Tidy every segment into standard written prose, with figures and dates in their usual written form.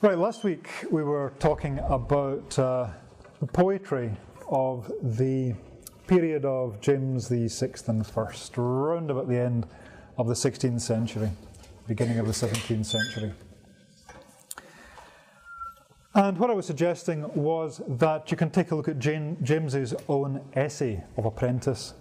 Right, last week we were talking about the poetry of the period of James VI and I, round about the end of the 16th century, beginning of the 17th century. And what I was suggesting was that you can take a look at James's own essay of Apprentice,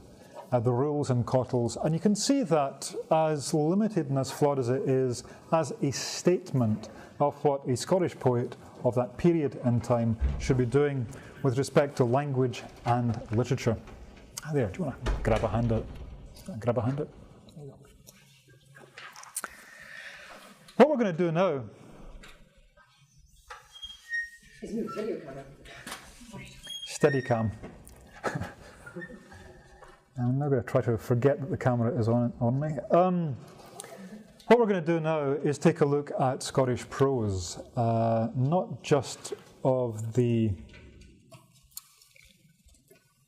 the rules and cottles, and you can see that, as limited and as flawed as it is, as a statement of what a Scottish poet of that period in time should be doing with respect to language and literature. There, do you want to grab a hand out? Grab a hand out? There you go. What we're going to do now... It's new video camera. Steadicam. I'm now going to try to forget that the camera is on me. What we're going to do now is take a look at Scottish prose, not just of the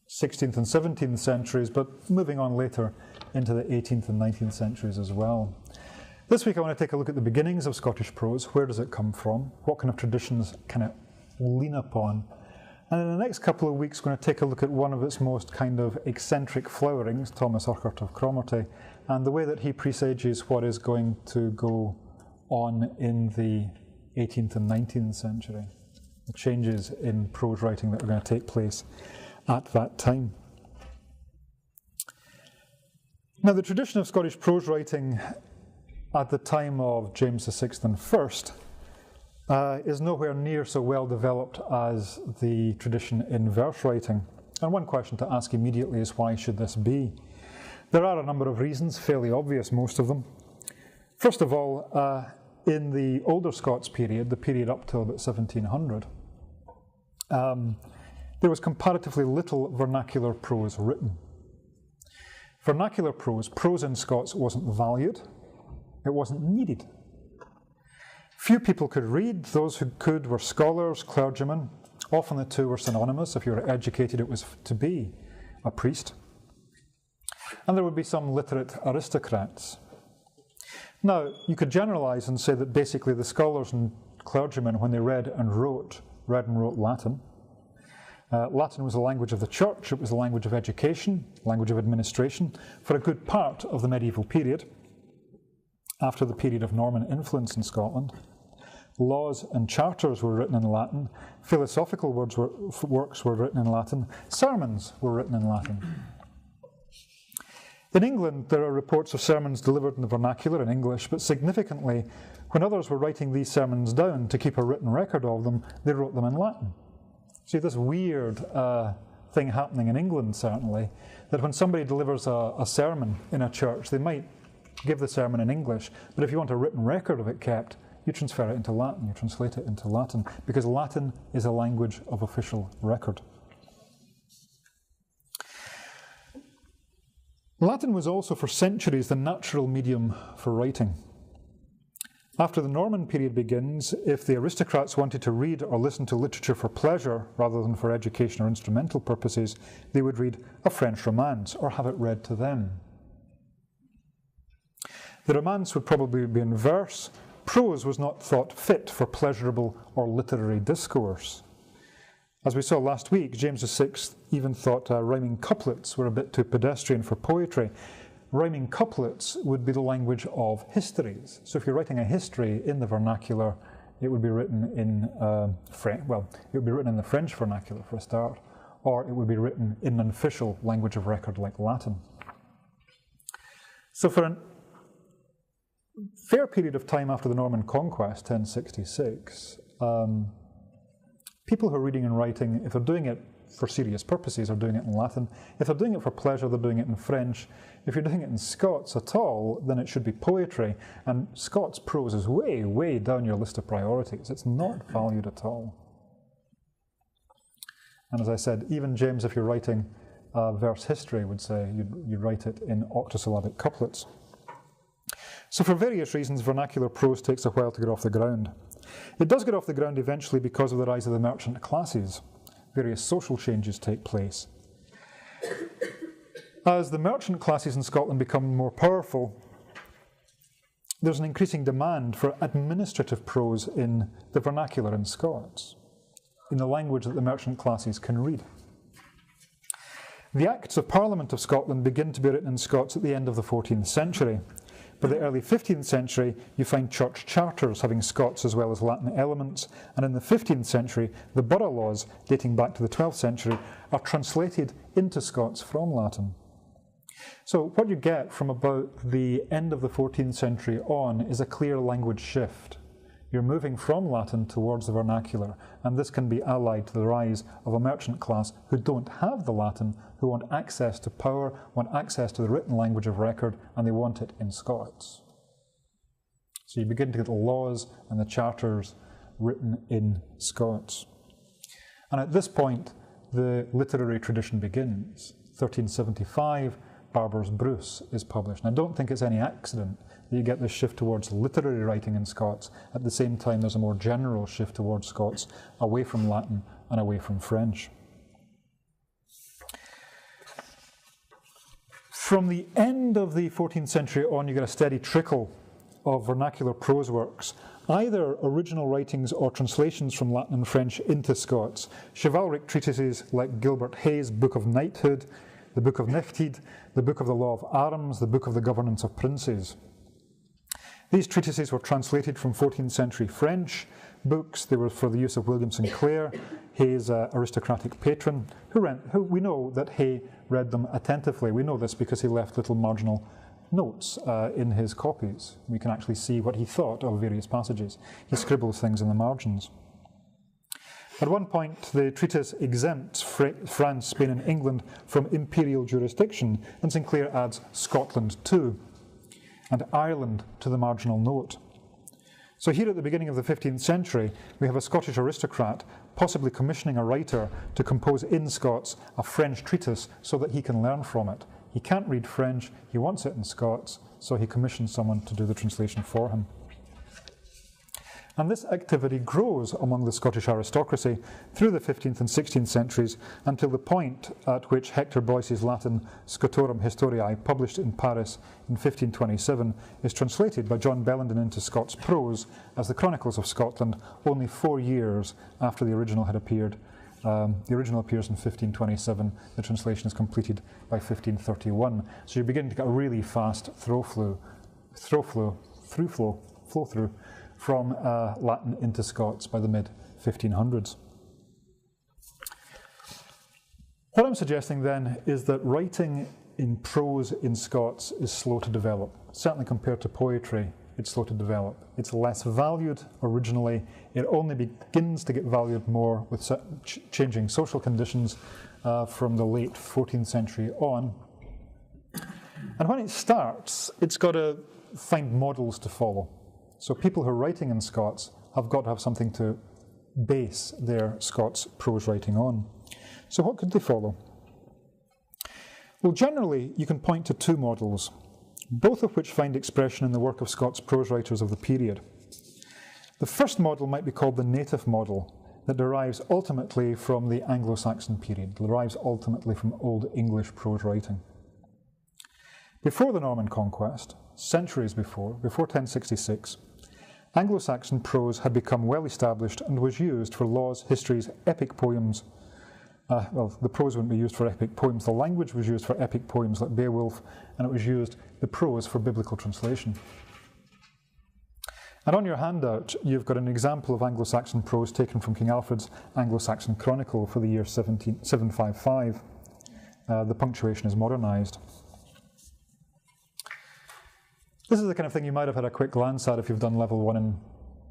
16th and 17th centuries, but moving on later into the 18th and 19th centuries as well. This week I want to take a look at the beginnings of Scottish prose. Where does it come from? What kind of traditions can it lean upon? And in the next couple of weeks, we're going to take a look at one of its most kind of eccentric flowerings, Thomas Urquhart of Cromarty, and the way that he presages what is going to go on in the 18th and 19th century, the changes in prose writing that are going to take place at that time. Now, the tradition of Scottish prose writing at the time of James VI and I is nowhere near so well developed as the tradition in verse writing. And one question to ask immediately is, why should this be? There are a number of reasons, fairly obvious, most of them. First of all, in the older Scots period, the period up till about 1700, there was comparatively little vernacular prose written. Vernacular prose in Scots wasn't valued, it wasn't needed. Few people could read. Those who could were scholars, clergymen. Often the two were synonymous. If you were educated, it was to be a priest. And there would be some literate aristocrats. Now, you could generalize and say that basically the scholars and clergymen, when they read and wrote Latin. Latin was the language of the church. It was the language of education, language of administration, for a good part of the medieval period, after the period of Norman influence in Scotland. Laws and charters were written in Latin, philosophical works were written in Latin, sermons were written in Latin. In England, there are reports of sermons delivered in the vernacular in English, but significantly, when others were writing these sermons down to keep a written record of them, they wrote them in Latin. See, this weird thing happening in England, certainly, that when somebody delivers a sermon in a church, they might give the sermon in English, but if you want a written record of it kept, you transfer it into Latin, you translate it into Latin, because Latin is a language of official record. Latin was also for centuries the natural medium for writing. After the Norman period begins, if the aristocrats wanted to read or listen to literature for pleasure rather than for education or instrumental purposes, they would read a French romance or have it read to them. The romance would probably be in verse. Prose was not thought fit for pleasurable or literary discourse. As we saw last week, James VI even thought rhyming couplets were a bit too pedestrian for poetry. Rhyming couplets would be the language of histories. So if you're writing a history in the vernacular, it would be written in French. Well, it would be written in the French vernacular for a start, or it would be written in an official language of record like Latin. So for a fair period of time after the Norman Conquest, 1066, people who are reading and writing, if they're doing it for serious purposes, are doing it in Latin. If they're doing it for pleasure, they're doing it in French. If you're doing it in Scots at all, then it should be poetry. And Scots prose is way, way down your list of priorities. It's not valued at all. And as I said, even James, if you're writing verse history, would say you'd write it in octosyllabic couplets. So for various reasons, vernacular prose takes a while to get off the ground. It does get off the ground eventually because of the rise of the merchant classes. Various social changes take place. As the merchant classes in Scotland become more powerful, there's an increasing demand for administrative prose in the vernacular in Scots, in the language that the merchant classes can read. The Acts of Parliament of Scotland begin to be written in Scots at the end of the 14th century. By the early 15th century, you find church charters having Scots as well as Latin elements, and in the 15th century, the borough laws, dating back to the 12th century, are translated into Scots from Latin. So what you get from about the end of the 14th century on is a clear language shift. You're moving from Latin towards the vernacular, and this can be allied to the rise of a merchant class who don't have the Latin, who want access to power, want access to the written language of record, and they want it in Scots. So you begin to get the laws and the charters written in Scots. And at this point, the literary tradition begins. 1375, Barbour's Bruce is published. And I don't think it's any accident that you get this shift towards literary writing in Scots. At the same time, there's a more general shift towards Scots, away from Latin and away from French. From the end of the 14th century on, you get a steady trickle of vernacular prose works, either original writings or translations from Latin and French into Scots. Chivalric treatises like Gilbert Hayes' Book of Knighthood, the Book of Nechtid, the Book of the Law of Arms, the Book of the Governance of Princes. These treatises were translated from 14th century French books. They were for the use of William Sinclair, Hay's aristocratic patron, who we know that Hay read them attentively. We know this because he left little marginal notes in his copies. We can actually see what he thought of various passages. He scribbles things in the margins. At one point, the treatise exempts France, Spain and England from imperial jurisdiction, and Sinclair adds Scotland too, and Ireland to the marginal note. So here at the beginning of the 15th century, we have a Scottish aristocrat possibly commissioning a writer to compose in Scots a French treatise so that he can learn from it. He can't read French, he wants it in Scots, so he commissions someone to do the translation for him. And this activity grows among the Scottish aristocracy through the 15th and 16th centuries until the point at which Hector Boyce's Latin Scotorum Historiae, published in Paris in 1527, is translated by John Bellenden into Scots prose as the Chronicles of Scotland, only 4 years after the original had appeared. The original appears in 1527, the translation is completed by 1531. So you begin to get a really fast flow through from Latin into Scots by the mid-1500s. What I'm suggesting then is that writing in prose in Scots is slow to develop. Certainly compared to poetry, it's slow to develop. It's less valued originally. It only begins to get valued more with changing social conditions from the late 14th century on. And when it starts, it's got to find models to follow. So people who are writing in Scots have got to have something to base their Scots prose writing on. So what could they follow? Well, generally, you can point to two models, both of which find expression in the work of Scots prose writers of the period. The first model might be called the native model, that derives ultimately from the Anglo-Saxon period, derives ultimately from Old English prose writing. Before the Norman conquest, centuries before 1066, Anglo-Saxon prose had become well established and was used for laws, histories, epic poems. Well, the prose wouldn't be used for epic poems. The language was used for epic poems like Beowulf, and it was used, the prose, for biblical translation. And on your handout, you've got an example of Anglo-Saxon prose taken from King Alfred's Anglo-Saxon Chronicle for the year 755. The punctuation is modernised. This is the kind of thing you might have had a quick glance at if you've done level 1 in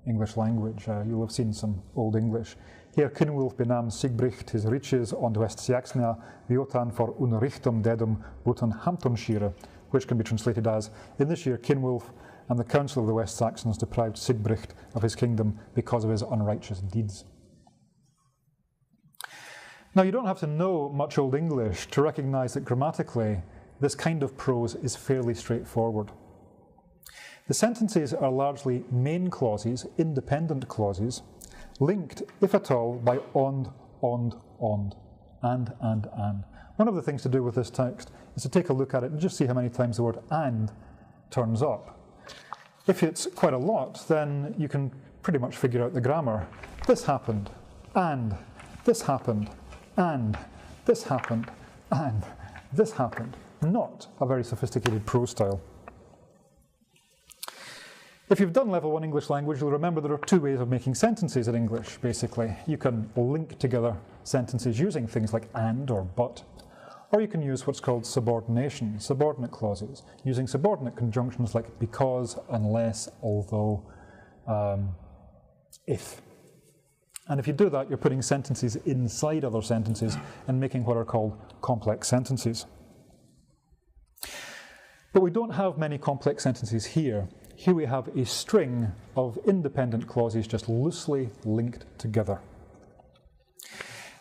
English language. You'll have seen some Old English. Here Cynwulf benam Sigbricht his riches on West Saxnia, Viotan for unrichtum dedum botan Hamptonshire, which can be translated as, in this year Cynwulf and the council of the West Saxons deprived Sigbricht of his kingdom because of his unrighteous deeds. Now you don't have to know much Old English to recognise that grammatically this kind of prose is fairly straightforward. The sentences are largely main clauses, independent clauses, linked, if at all, by and, and. One of the things to do with this text is to take a look at it and just see how many times the word and turns up. If it's quite a lot, then you can pretty much figure out the grammar. This happened, and this happened, and this happened, and this happened. Not a very sophisticated prose style. If you've done level 1 English language, you'll remember there are two ways of making sentences in English, basically. You can link together sentences using things like and or but, or you can use what's called subordination, subordinate clauses, using subordinate conjunctions like because, unless, although, if. And if you do that, you're putting sentences inside other sentences and making what are called complex sentences. But we don't have many complex sentences here. Here we have a string of independent clauses just loosely linked together.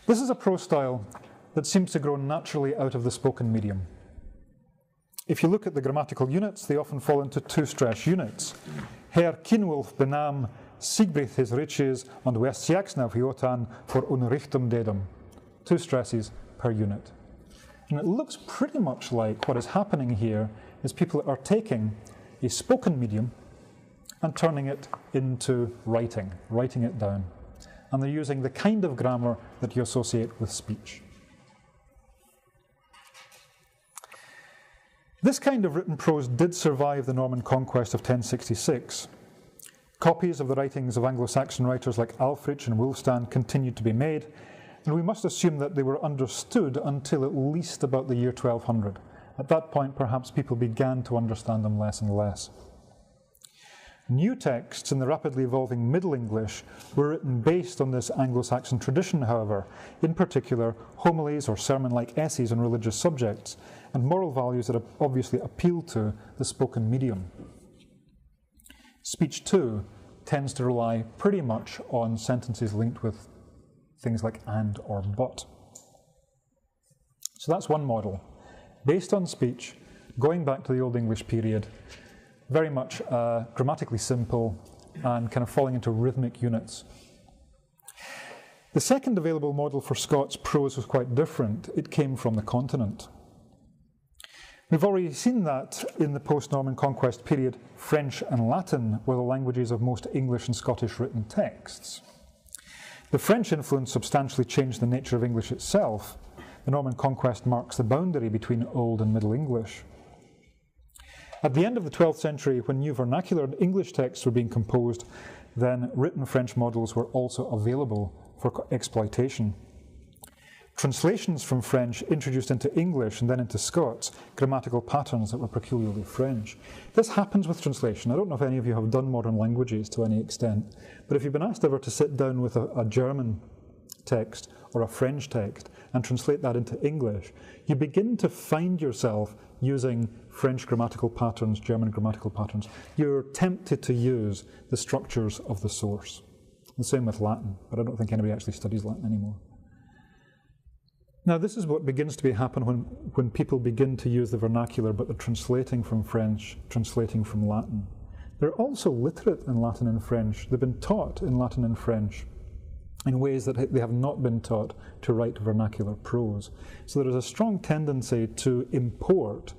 This is a prose style that seems to grow naturally out of the spoken medium. If you look at the grammatical units, they often fall into two stress units. Herr Kinwulf benam Siegbrich his riches and Westjaksna Jotan for unrichtum dedum. Two stresses per unit. And it looks pretty much like what is happening here is people are taking a spoken medium and turning it into writing it down. And they're using the kind of grammar that you associate with speech. This kind of written prose did survive the Norman conquest of 1066. Copies of the writings of Anglo-Saxon writers like Alfrich and Wulfstan continued to be made, and we must assume that they were understood until at least about the year 1200. At that point, perhaps people began to understand them less and less. New texts in the rapidly evolving Middle English were written based on this Anglo-Saxon tradition, however, in particular homilies or sermon-like essays on religious subjects, and moral values that obviously appeal to the spoken medium. Speech, too, tends to rely pretty much on sentences linked with things like and or but. So that's one model. Based on speech, going back to the Old English period, very much grammatically simple and kind of falling into rhythmic units. The second available model for Scots prose was quite different. It came from the continent. We've already seen that in the post-Norman conquest period, French and Latin were the languages of most English and Scottish written texts. The French influence substantially changed the nature of English itself. The Norman conquest marks the boundary between Old and Middle English. At the end of the 12th century, when new vernacular English texts were being composed, then written French models were also available for exploitation. Translations from French introduced into English and then into Scots grammatical patterns that were peculiarly French. This happens with translation. I don't know if any of you have done modern languages to any extent, but if you've been asked ever to sit down with a German text or a French text and translate that into English, you begin to find yourself using French grammatical patterns, German grammatical patterns. You're tempted to use the structures of the source. The same with Latin, but I don't think anybody actually studies Latin anymore. Now, this is what begins to happen when people begin to use the vernacular, but they're translating from French, translating from Latin. They're also literate in Latin and French. They've been taught in Latin and French in ways that they have not been taught to write vernacular prose. So there is a strong tendency to import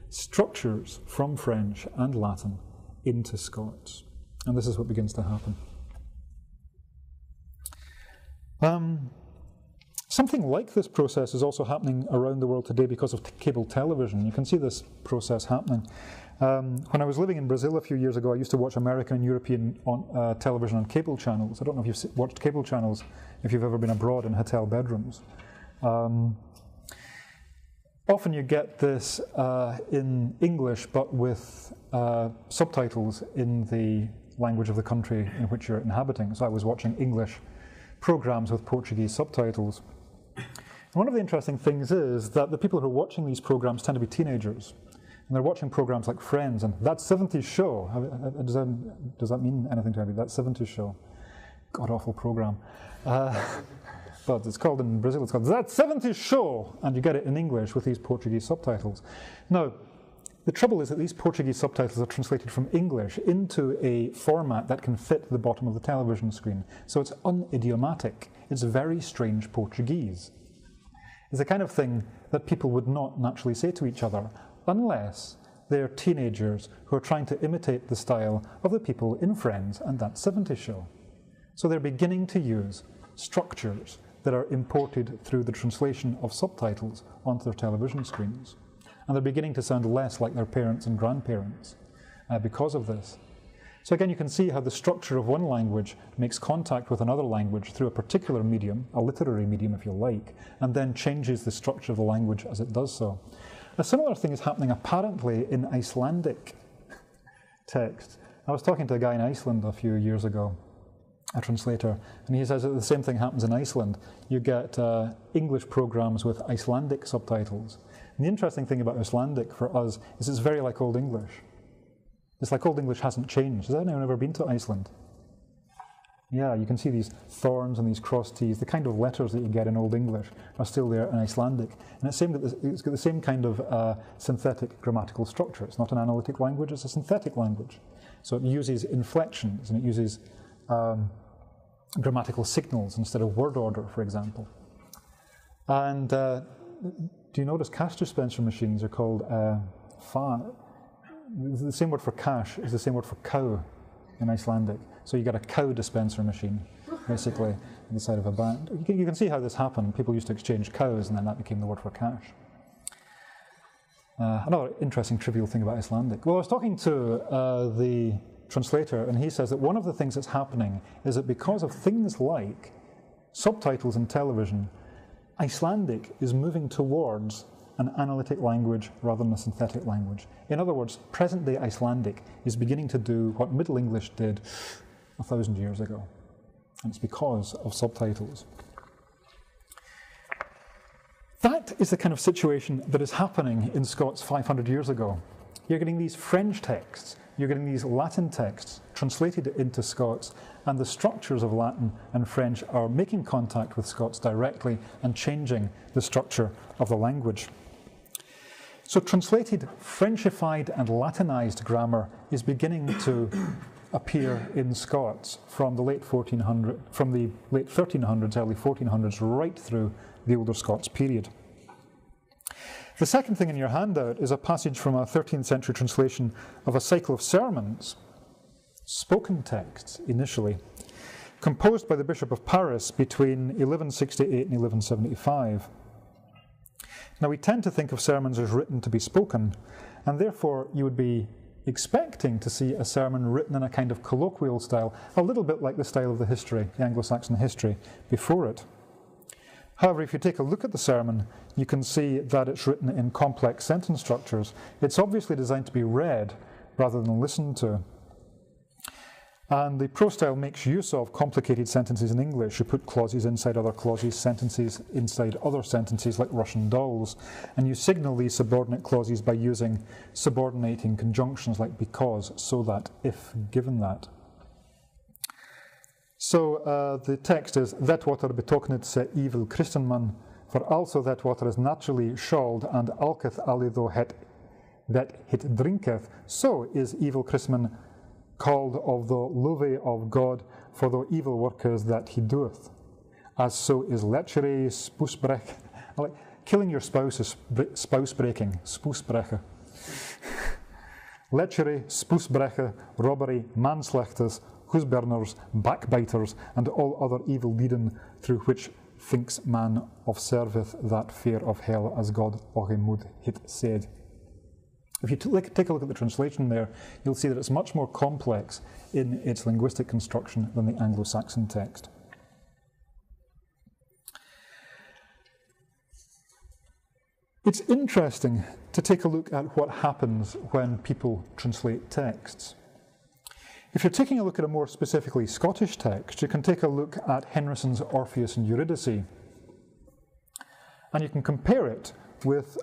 structures from French and Latin into Scots. And this is what begins to happen. Something like this process is also happening around the world today because of cable television. You can see this process happening. When I was living in Brazil a few years ago, I used to watch American and European television on cable channels. I don't know if you've watched cable channels if you've ever been abroad in hotel bedrooms. Often you get this in English, but with subtitles in the language of the country in which you're inhabiting. So I was watching English programs with Portuguese subtitles. And one of the interesting things is that the people who are watching these programs tend to be teenagers. And they're watching programs like Friends and That 70s Show. Does that mean anything to anybody? That 70s Show. God-awful program. But it's called in Brazil, it's called That 70s Show. And you get it in English with these Portuguese subtitles. Now, the trouble is that these Portuguese subtitles are translated from English into a format that can fit the bottom of the television screen. So it's unidiomatic. It's very strange Portuguese. It's the kind of thing that people would not naturally say to each other unless They're teenagers who are trying to imitate the style of the people in Friends and That 70s Show. So they're beginning to use structures that are imported through the translation of subtitles onto their television screens. And they're beginning to sound less like their parents and grandparents because of this. So again, you can see how the structure of one language makes contact with another language through a particular medium, a literary medium if you like, and then changes the structure of the language as it does so. A similar thing is happening apparently in Icelandic text. I was talking to a guy in Iceland a few years ago, a translator, and he says that the same thing happens in Iceland. You get English programs with Icelandic subtitles. And the interesting thing about Icelandic for us is it's very like Old English. It's like Old English hasn't changed. Has anyone ever been to Iceland? Yeah, you can see these thorns and these cross T's. The kind of letters that you get in Old English are still there in Icelandic. And it's got the same kind of synthetic grammatical structure. It's not an analytic language, it's a synthetic language. So it uses inflections and it uses grammatical signals instead of word order, for example. And do you notice cash dispenser machines are called the same word for cash is the same word for cow in Icelandic. So you get a cow dispenser machine, basically, on the side of a bank. You can see how this happened. People used to exchange cows, and then that became the word for cash. Another interesting trivial thing about Icelandic. Well, I was talking to the translator, and he says that one of the things that's happening is that because of things like subtitles in television, Icelandic is moving towards an analytic language rather than a synthetic language. In other words, present-day Icelandic is beginning to do what Middle English did 1,000 years ago, and it's because of subtitles. That is the kind of situation that is happening in Scots 500 years ago. You're getting these French texts, you're getting these Latin texts translated into Scots, and the structures of Latin and French are making contact with Scots directly and changing the structure of the language. So translated Frenchified and Latinized grammar is beginning to appear in Scots from the late 1300s, early 1400s, right through the Older Scots period. The second thing in your handout is a passage from a 13th century translation of a cycle of sermons, spoken texts initially, composed by the Bishop of Paris between 1168 and 1175. Now, we tend to think of sermons as written to be spoken, and therefore you would be expecting to see a sermon written in a kind of colloquial style, a little bit like the style of the history, the Anglo-Saxon history, before it. However, if you take a look at the sermon, you can see that it's written in complex sentence structures. It's obviously designed to be read rather than listened to. And the prose style makes use of complicated sentences in English. You put clauses inside other clauses, sentences inside other sentences, like Russian dolls. And you signal these subordinate clauses by using subordinating conjunctions like because, so that, if, given that. So the text is, "Det water betoknet se evil Christenman, for also that water is naturally shawled and alketh alido het that hit drinketh, so is evil Christman called of the love of God for the evil workers that he doeth. As so is lechery, spoesbrek." Like, killing your spouse is spouse breaking, spoesbreken. Lechery, spoesbreken, robbery, manslachters, husburners, backbiters, and all other evil deeden through which thinks man of serveth that fear of hell, as God Ohemud hit said. If you take a look at the translation there, you'll see that it's much more complex in its linguistic construction than the Anglo-Saxon text. It's interesting to take a look at what happens when people translate texts. If you're taking a look at a more specifically Scottish text, you can take a look at Henryson's Orpheus and Eurydice. And you can compare it with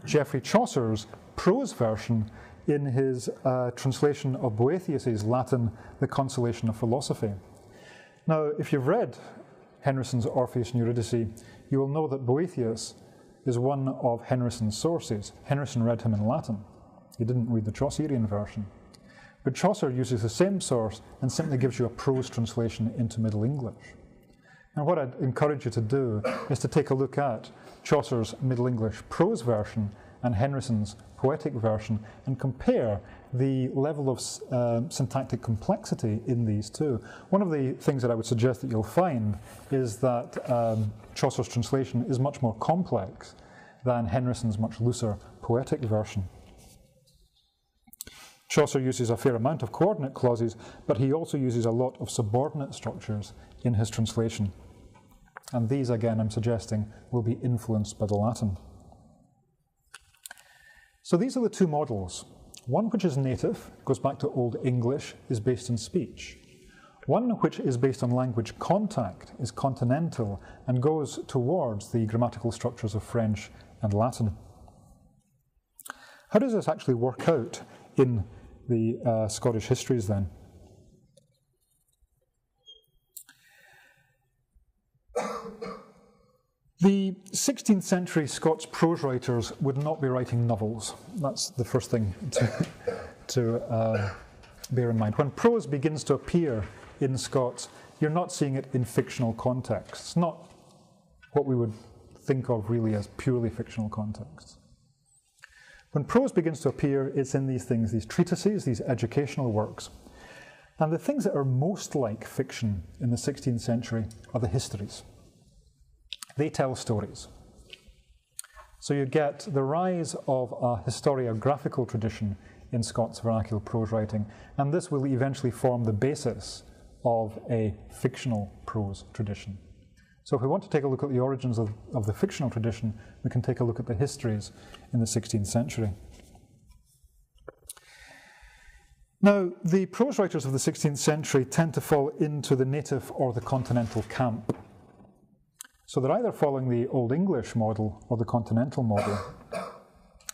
Geoffrey Chaucer's prose version in his translation of Boethius's Latin, The Consolation of Philosophy. Now, if you've read Henryson's Orpheus and Eurydice, you will know that Boethius is one of Henryson's sources. Henryson read him in Latin. He didn't read the Chaucerian version. But Chaucer uses the same source and simply gives you a prose translation into Middle English. And what I'd encourage you to do is to take a look at Chaucer's Middle English prose version and Henryson's poetic version and compare the level of syntactic complexity in these two. One of the things that I would suggest that you'll find is that Chaucer's translation is much more complex than Henryson's much looser poetic version. Chaucer uses a fair amount of coordinate clauses, but he also uses a lot of subordinate structures in his translation. And these, again, I'm suggesting, will be influenced by the Latin. So these are the two models. One which is native, goes back to Old English, is based in speech. One which is based on language contact, is continental, and goes towards the grammatical structures of French and Latin. How does this actually work out in the Scottish histories then? The 16th century Scots prose writers would not be writing novels. That's the first thing to bear in mind. When prose begins to appear in Scots, you're not seeing it in fictional contexts, not what we would think of really as purely fictional contexts. When prose begins to appear, it's in these things, these treatises, these educational works. And the things that are most like fiction in the 16th century are the histories. They tell stories. So you get the rise of a historiographical tradition in Scots vernacular prose writing, and this will eventually form the basis of a fictional prose tradition. So if we want to take a look at the origins of the fictional tradition, we can take a look at the histories in the 16th century. Now, the prose writers of the 16th century tend to fall into the native or the continental camp. So they're either following the Old English model or the continental model.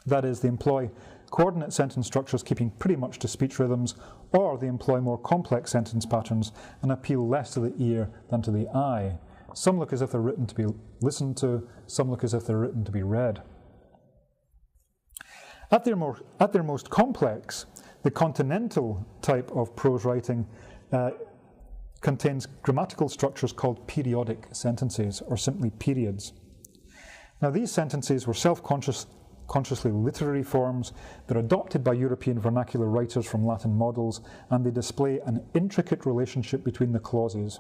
That is, they employ coordinate sentence structures keeping pretty much to speech rhythms, or they employ more complex sentence patterns and appeal less to the ear than to the eye. Some look as if they're written to be listened to, some look as if they're written to be read. At their most complex, the continental type of prose writing contains grammatical structures called periodic sentences, or simply periods. Now, these sentences were self-consciously literary forms. They're adopted by European vernacular writers from Latin models, and they display an intricate relationship between the clauses.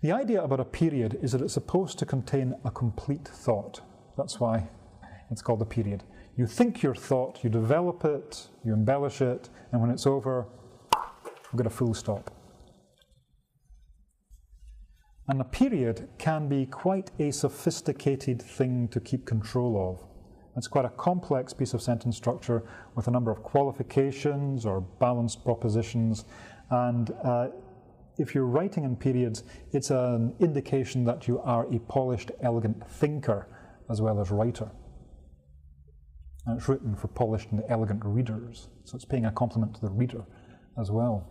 The idea about a period is that it's supposed to contain a complete thought. That's why it's called a period. You think your thought, you develop it, you embellish it, and when it's over, you've got a full stop. And a period can be quite a sophisticated thing to keep control of. It's quite a complex piece of sentence structure with a number of qualifications or balanced propositions, and if you're writing in periods, it's an indication that you are a polished, elegant thinker as well as writer. And it's written for polished and elegant readers, so it's paying a compliment to the reader as well.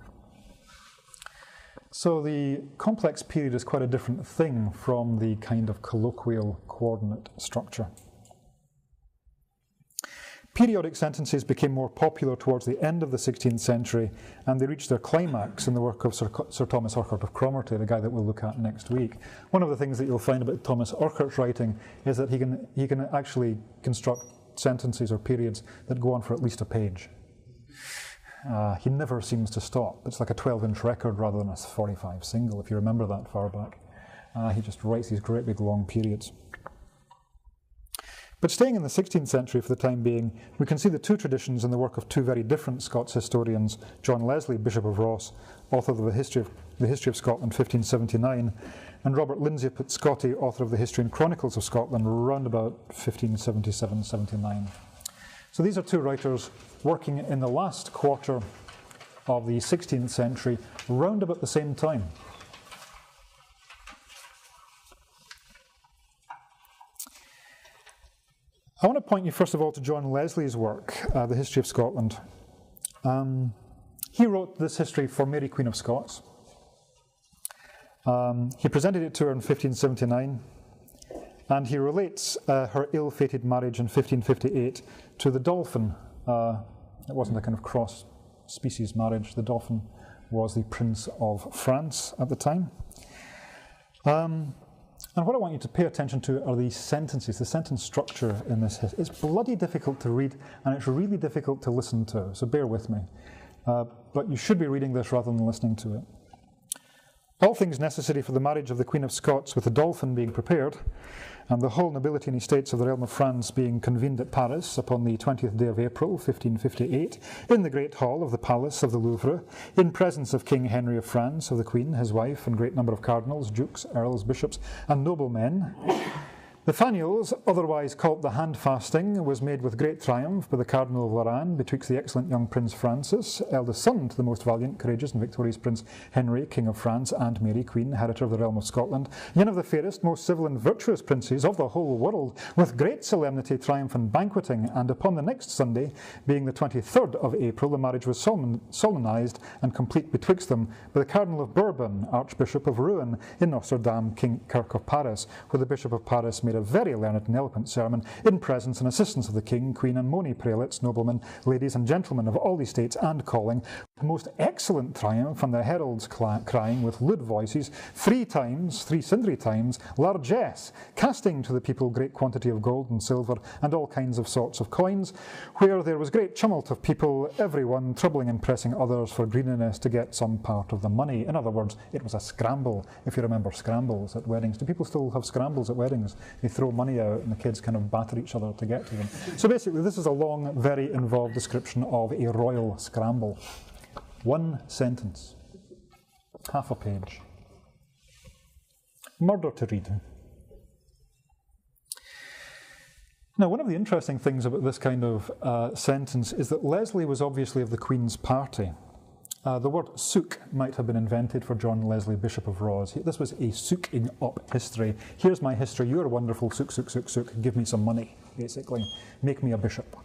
So the complex period is quite a different thing from the kind of colloquial coordinate structure. Periodic sentences became more popular towards the end of the 16th century, and they reached their climax in the work of Sir Thomas Urquhart of Cromarty, the guy that we'll look at next week. One of the things that you'll find about Thomas Urquhart's writing is that he can actually construct sentences or periods that go on for at least a page. He never seems to stop. It's like a 12-inch record rather than a 45 single, if you remember that far back. He just writes these great big long periods. But staying in the 16th century for the time being, we can see the two traditions in the work of two very different Scots historians, John Leslie, Bishop of Ross, author of the History of Scotland, 1579, and Robert Lindsay ap Scotti, author of the History and Chronicles of Scotland, around about 1577-79. So these are two writers working in the last quarter of the 16th century, round about the same time. I want to point you first of all to John Leslie's work, The History of Scotland. He wrote this history for Mary Queen of Scots. He presented it to her in 1579, and he relates her ill-fated marriage in 1558 to the Dauphin. It wasn't a kind of cross-species marriage. The Dauphin was the Prince of France at the time. And And what I want you to pay attention to are these sentences, the sentence structure in this. It's bloody difficult to read, and it's really difficult to listen to, so bear with me. But you should be reading this rather than listening to it. All things necessary for the marriage of the Queen of Scots with the Dolphin being prepared, and the whole nobility and estates of the realm of France being convened at Paris upon the 20th day of April, 1558, in the great hall of the palace of the Louvre, in presence of King Henry of France, of the Queen, his wife, and great number of cardinals, dukes, earls, bishops, and noblemen. The faniels, otherwise called the hand-fasting, was made with great triumph by the Cardinal of Lorraine betwixt the excellent young Prince Francis, eldest son to the most valiant, courageous, and victorious Prince Henry, King of France, and Mary, Queen, Hereditary of the realm of Scotland, one of the fairest, most civil and virtuous princes of the whole world, with great solemnity, triumph, and banqueting, and upon the next Sunday, being the 23rd of April, the marriage was solemnized and complete betwixt them by the Cardinal of Bourbon, Archbishop of Rouen, in Notre Dame Kirk of Paris, where the Bishop of Paris made a very learned and eloquent sermon in presence and assistance of the King, Queen, and mony prelates, noblemen, ladies, and gentlemen of all estates and calling, with most excellent triumph, and the heralds crying with lewd voices, three sundry times, largesse, casting to the people great quantity of gold and silver, and all kinds of sorts of coins, where there was great tumult of people, every one troubling and pressing others for greediness to get some part of the money. In other words, it was a scramble, if you remember scrambles at weddings. Do people still have scrambles at weddings? They throw money out and the kids kind of batter each other to get to them. So basically this is a long, very involved description of a royal scramble. One sentence, half a page. Murder to read. Now, one of the interesting things about this kind of sentence is that Leslie was obviously of the Queen's party. The word souk might have been invented for John Leslie, Bishop of Ross. This was a souking up history. Here's my history, you're wonderful, souk, souk, souk, souk, give me some money, basically. Make me a bishop.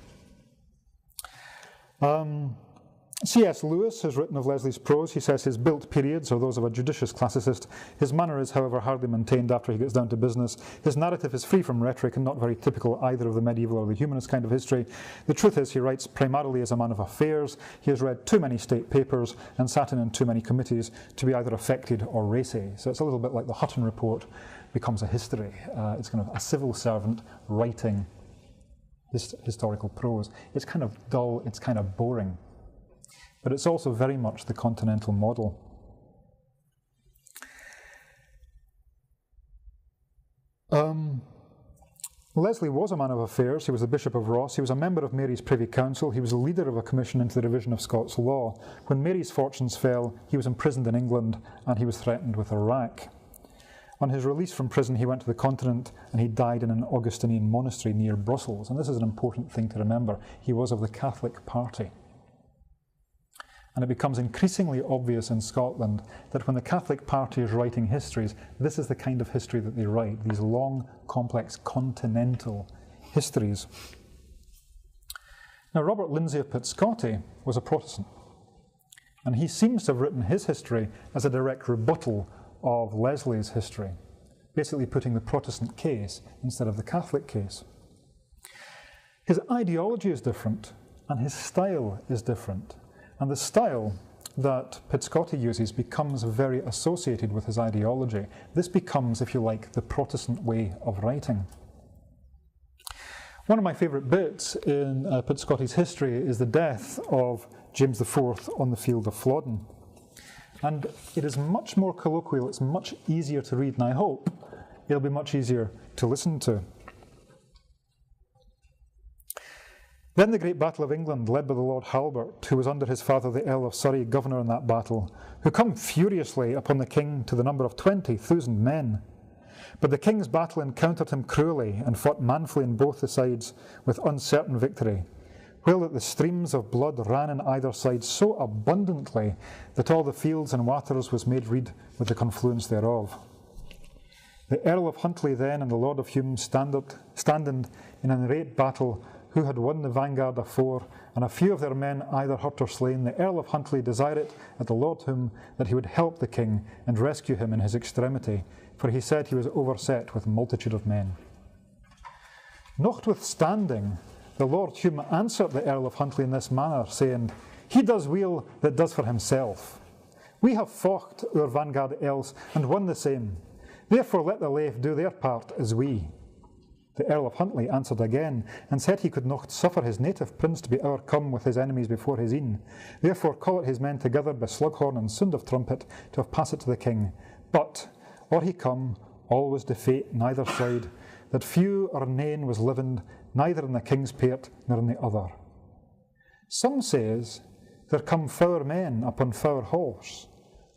C.S. Lewis has written of Leslie's prose. He says his built periods are those of a judicious classicist. His manner is, however, hardly maintained after he gets down to business. His narrative is free from rhetoric and not very typical either of the medieval or the humanist kind of history. The truth is he writes primarily as a man of affairs. He has read too many state papers and sat in too many committees to be either affected or racy. So it's a little bit like the Hutton Report becomes a history. It's kind of a civil servant writing historical prose. It's kind of dull, it's kind of boring. But it's also very much the continental model. Leslie was a man of affairs. He was the Bishop of Ross. He was a member of Mary's Privy Council. He was the leader of a commission into the revision of Scots law. When Mary's fortunes fell, he was imprisoned in England and he was threatened with a rack. On his release from prison, he went to the continent and he died in an Augustinian monastery near Brussels. And this is an important thing to remember. He was of the Catholic party. And it becomes increasingly obvious in Scotland that when the Catholic party is writing histories, this is the kind of history that they write, these long, complex, continental histories. Now, Robert Lindsay of Pitscottie was a Protestant, and he seems to have written his history as a direct rebuttal of Leslie's history, basically putting the Protestant case instead of the Catholic case. His ideology is different, and his style is different. And the style that Pitscottie uses becomes very associated with his ideology. This becomes, if you like, the Protestant way of writing. One of my favourite bits in Pitscottie's history is the death of James IV on the field of Flodden. And it is much more colloquial, it's much easier to read, and I hope it'll be much easier to listen to. Then the great battle of England, led by the Lord Halbert, who was under his father the Earl of Surrey, governor in that battle, who come furiously upon the king to the number of 20,000 men. But the king's battle encountered him cruelly, and fought manfully on both the sides with uncertain victory, while that the streams of blood ran on either side so abundantly that all the fields and waters was made reed with the confluence thereof. The Earl of Huntly then and the Lord of Hume standing in an arrayed battle, who had won the vanguard afore, and a few of their men either hurt or slain, the Earl of Huntly desired at the Lord Hume that he would help the king and rescue him in his extremity, for he said he was overset with multitude of men. Notwithstanding, the Lord Hume answered the Earl of Huntly in this manner, saying, He does weal that does for himself. We have fought our vanguard else, and won the same. Therefore let the Leif do their part as we. The Earl of Huntly answered again, and said he could not suffer his native prince to be o'ercome with his enemies before his een. Therefore called his men together by slughorn and sound of trumpet to have passed it to the king. But, or he come, all was defeat neither side, that few or nane was living, neither in the king's part nor in the other. Some says, there come four men upon four horse,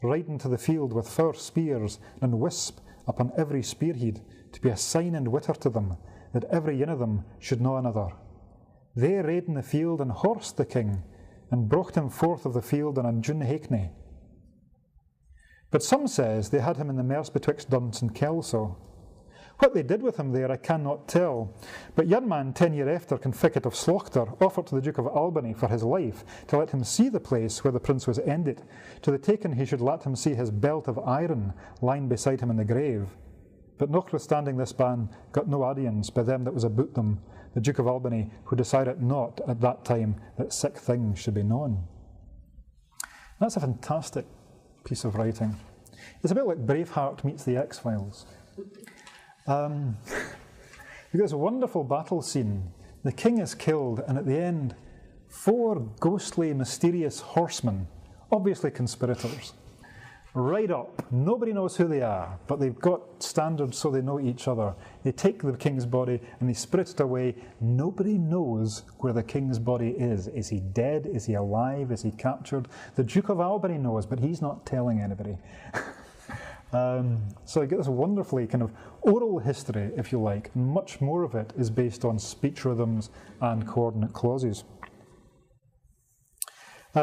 riding to the field with four spears, and wisp upon every spearhead, to be a sign and witter to them, that every one of them should know another. They rade in the field and horsed the king, and brought him forth of the field on a June hackney. But some says they had him in the merse betwixt Dunse and Kelso. What they did with him there I cannot tell, but yon man 10 year after Conficket of Slochter offered to the Duke of Albany for his life to let him see the place where the prince was ended, to the taken he should let him see his belt of iron lying beside him in the grave. But notwithstanding this ban got no audience by them that was about them, the Duke of Albany, who decided not at that time that sick things should be known. That's a fantastic piece of writing. It's a bit like Braveheart meets the X-Files. You've got this wonderful battle scene. The king is killed, and at the end, 4 ghostly, mysterious horsemen, obviously conspirators, ride up. Nobody knows who they are, but they've got standards so they know each other. They take the king's body and they spirit it away. Nobody knows where the king's body is. Is he dead? Is he alive? Is he captured? The Duke of Albany knows, but he's not telling anybody. So you get this wonderfully kind of oral history, if you like. Much more of it is based on speech rhythms and coordinate clauses.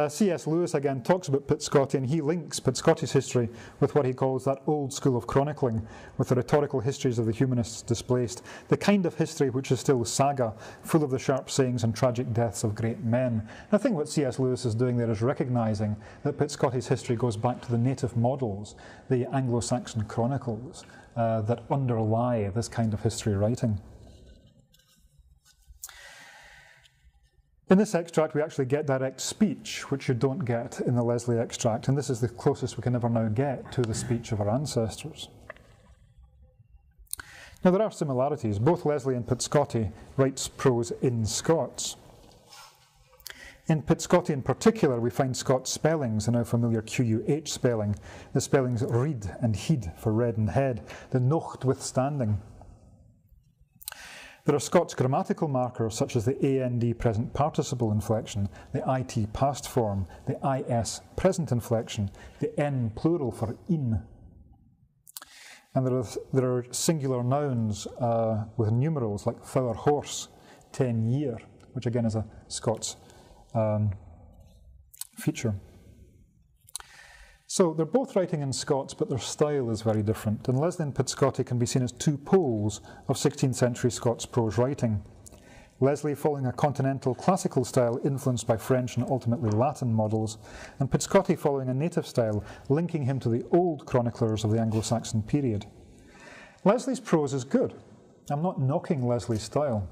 C.S. Lewis again talks about Pitscotty, and he links Pitscotty's history with what he calls that old school of chronicling, with the rhetorical histories of the humanists displaced, the kind of history which is still saga, full of the sharp sayings and tragic deaths of great men. And I think what C.S. Lewis is doing there is recognising that Pitscotty's history goes back to the native models, the Anglo-Saxon chronicles, that underlie this kind of history writing. In this extract, we actually get direct speech, which you don't get in the Leslie extract, and this is the closest we can ever now get to the speech of our ancestors. Now, there are similarities. Both Leslie and Pitscotty writes prose in Scots. In Pitscotty in particular, we find Scots spellings, the now familiar QUH spelling, the spellings read and heed for red and head, the notwithstanding. There are Scots grammatical markers such as the AND present participle inflection, the IT past form, the IS present inflection, the N plural for in. And there are singular nouns with numerals like four horse, 10 year, which again is a Scots feature. So they're both writing in Scots, but their style is very different, and Leslie and Pitscotty can be seen as two poles of 16th century Scots prose writing. Leslie following a continental classical style influenced by French and ultimately Latin models, and Pitscotty following a native style, linking him to the old chroniclers of the Anglo-Saxon period. Leslie's prose is good. I'm not knocking Leslie's style.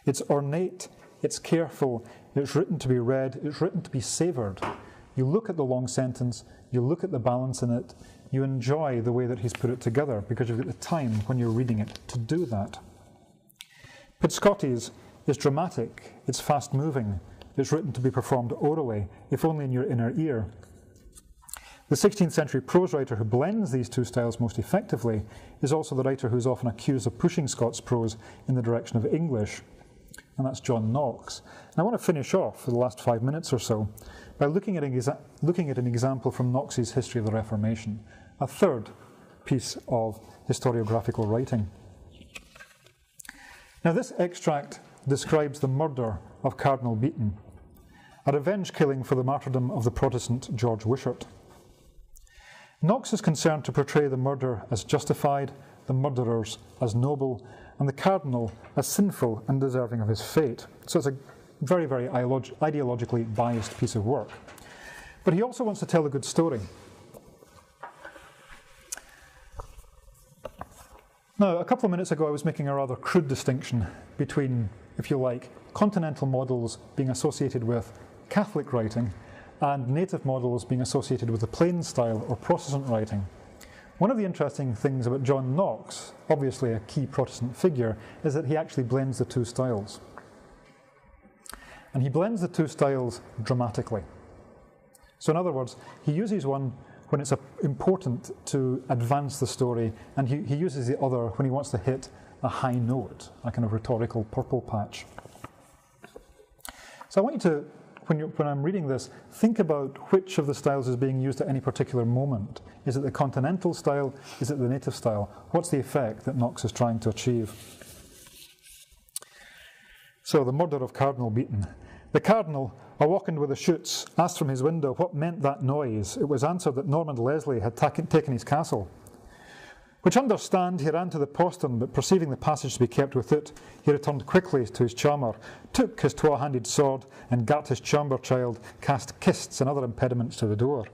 It's ornate, it's careful, it's written to be read, it's written to be savoured. You look at the long sentence, you look at the balance in it, you enjoy the way that he's put it together because you've got the time when you're reading it to do that. Pitscotty's is dramatic, it's fast-moving, it's written to be performed orally, if only in your inner ear. The 16th century prose writer who blends these two styles most effectively is also the writer who's often accused of pushing Scots prose in the direction of English, and that's John Knox. And I want to finish off for the last 5 minutes or so by looking at an example from Knox's History of the Reformation, a third piece of historiographical writing. Now, this extract describes the murder of Cardinal Beaton, a revenge killing for the martyrdom of the Protestant George Wishart. Knox is concerned to portray the murder as justified, the murderers as noble, and the cardinal as sinful and deserving of his fate. So it's a very, very ideologically biased piece of work. But he also wants to tell a good story. Now, a couple of minutes ago I was making a rather crude distinction between, if you like, continental models being associated with Catholic writing and native models being associated with the plain style or Protestant writing. One of the interesting things about John Knox, obviously a key Protestant figure, is that he actually blends the two styles. And he blends the two styles dramatically. So in other words, he uses one when it's important to advance the story, and he uses the other when he wants to hit a high note, a kind of rhetorical purple patch. So I want you to, when I'm reading this, think about which of the styles is being used at any particular moment. Is it the continental style? Is it the native style? What's the effect that Knox is trying to achieve? So, the murder of Cardinal Beaton. The Cardinal, a-walking with the shoots, asked from his window what meant that noise. It was answered that Normand Leslie had taken his castle. Which understand, he ran to the postern, but perceiving the passage to be kept with it, he returned quickly to his charmer, took his twa-handed sword, and gat his chamber child, cast kists and other impediments to the door.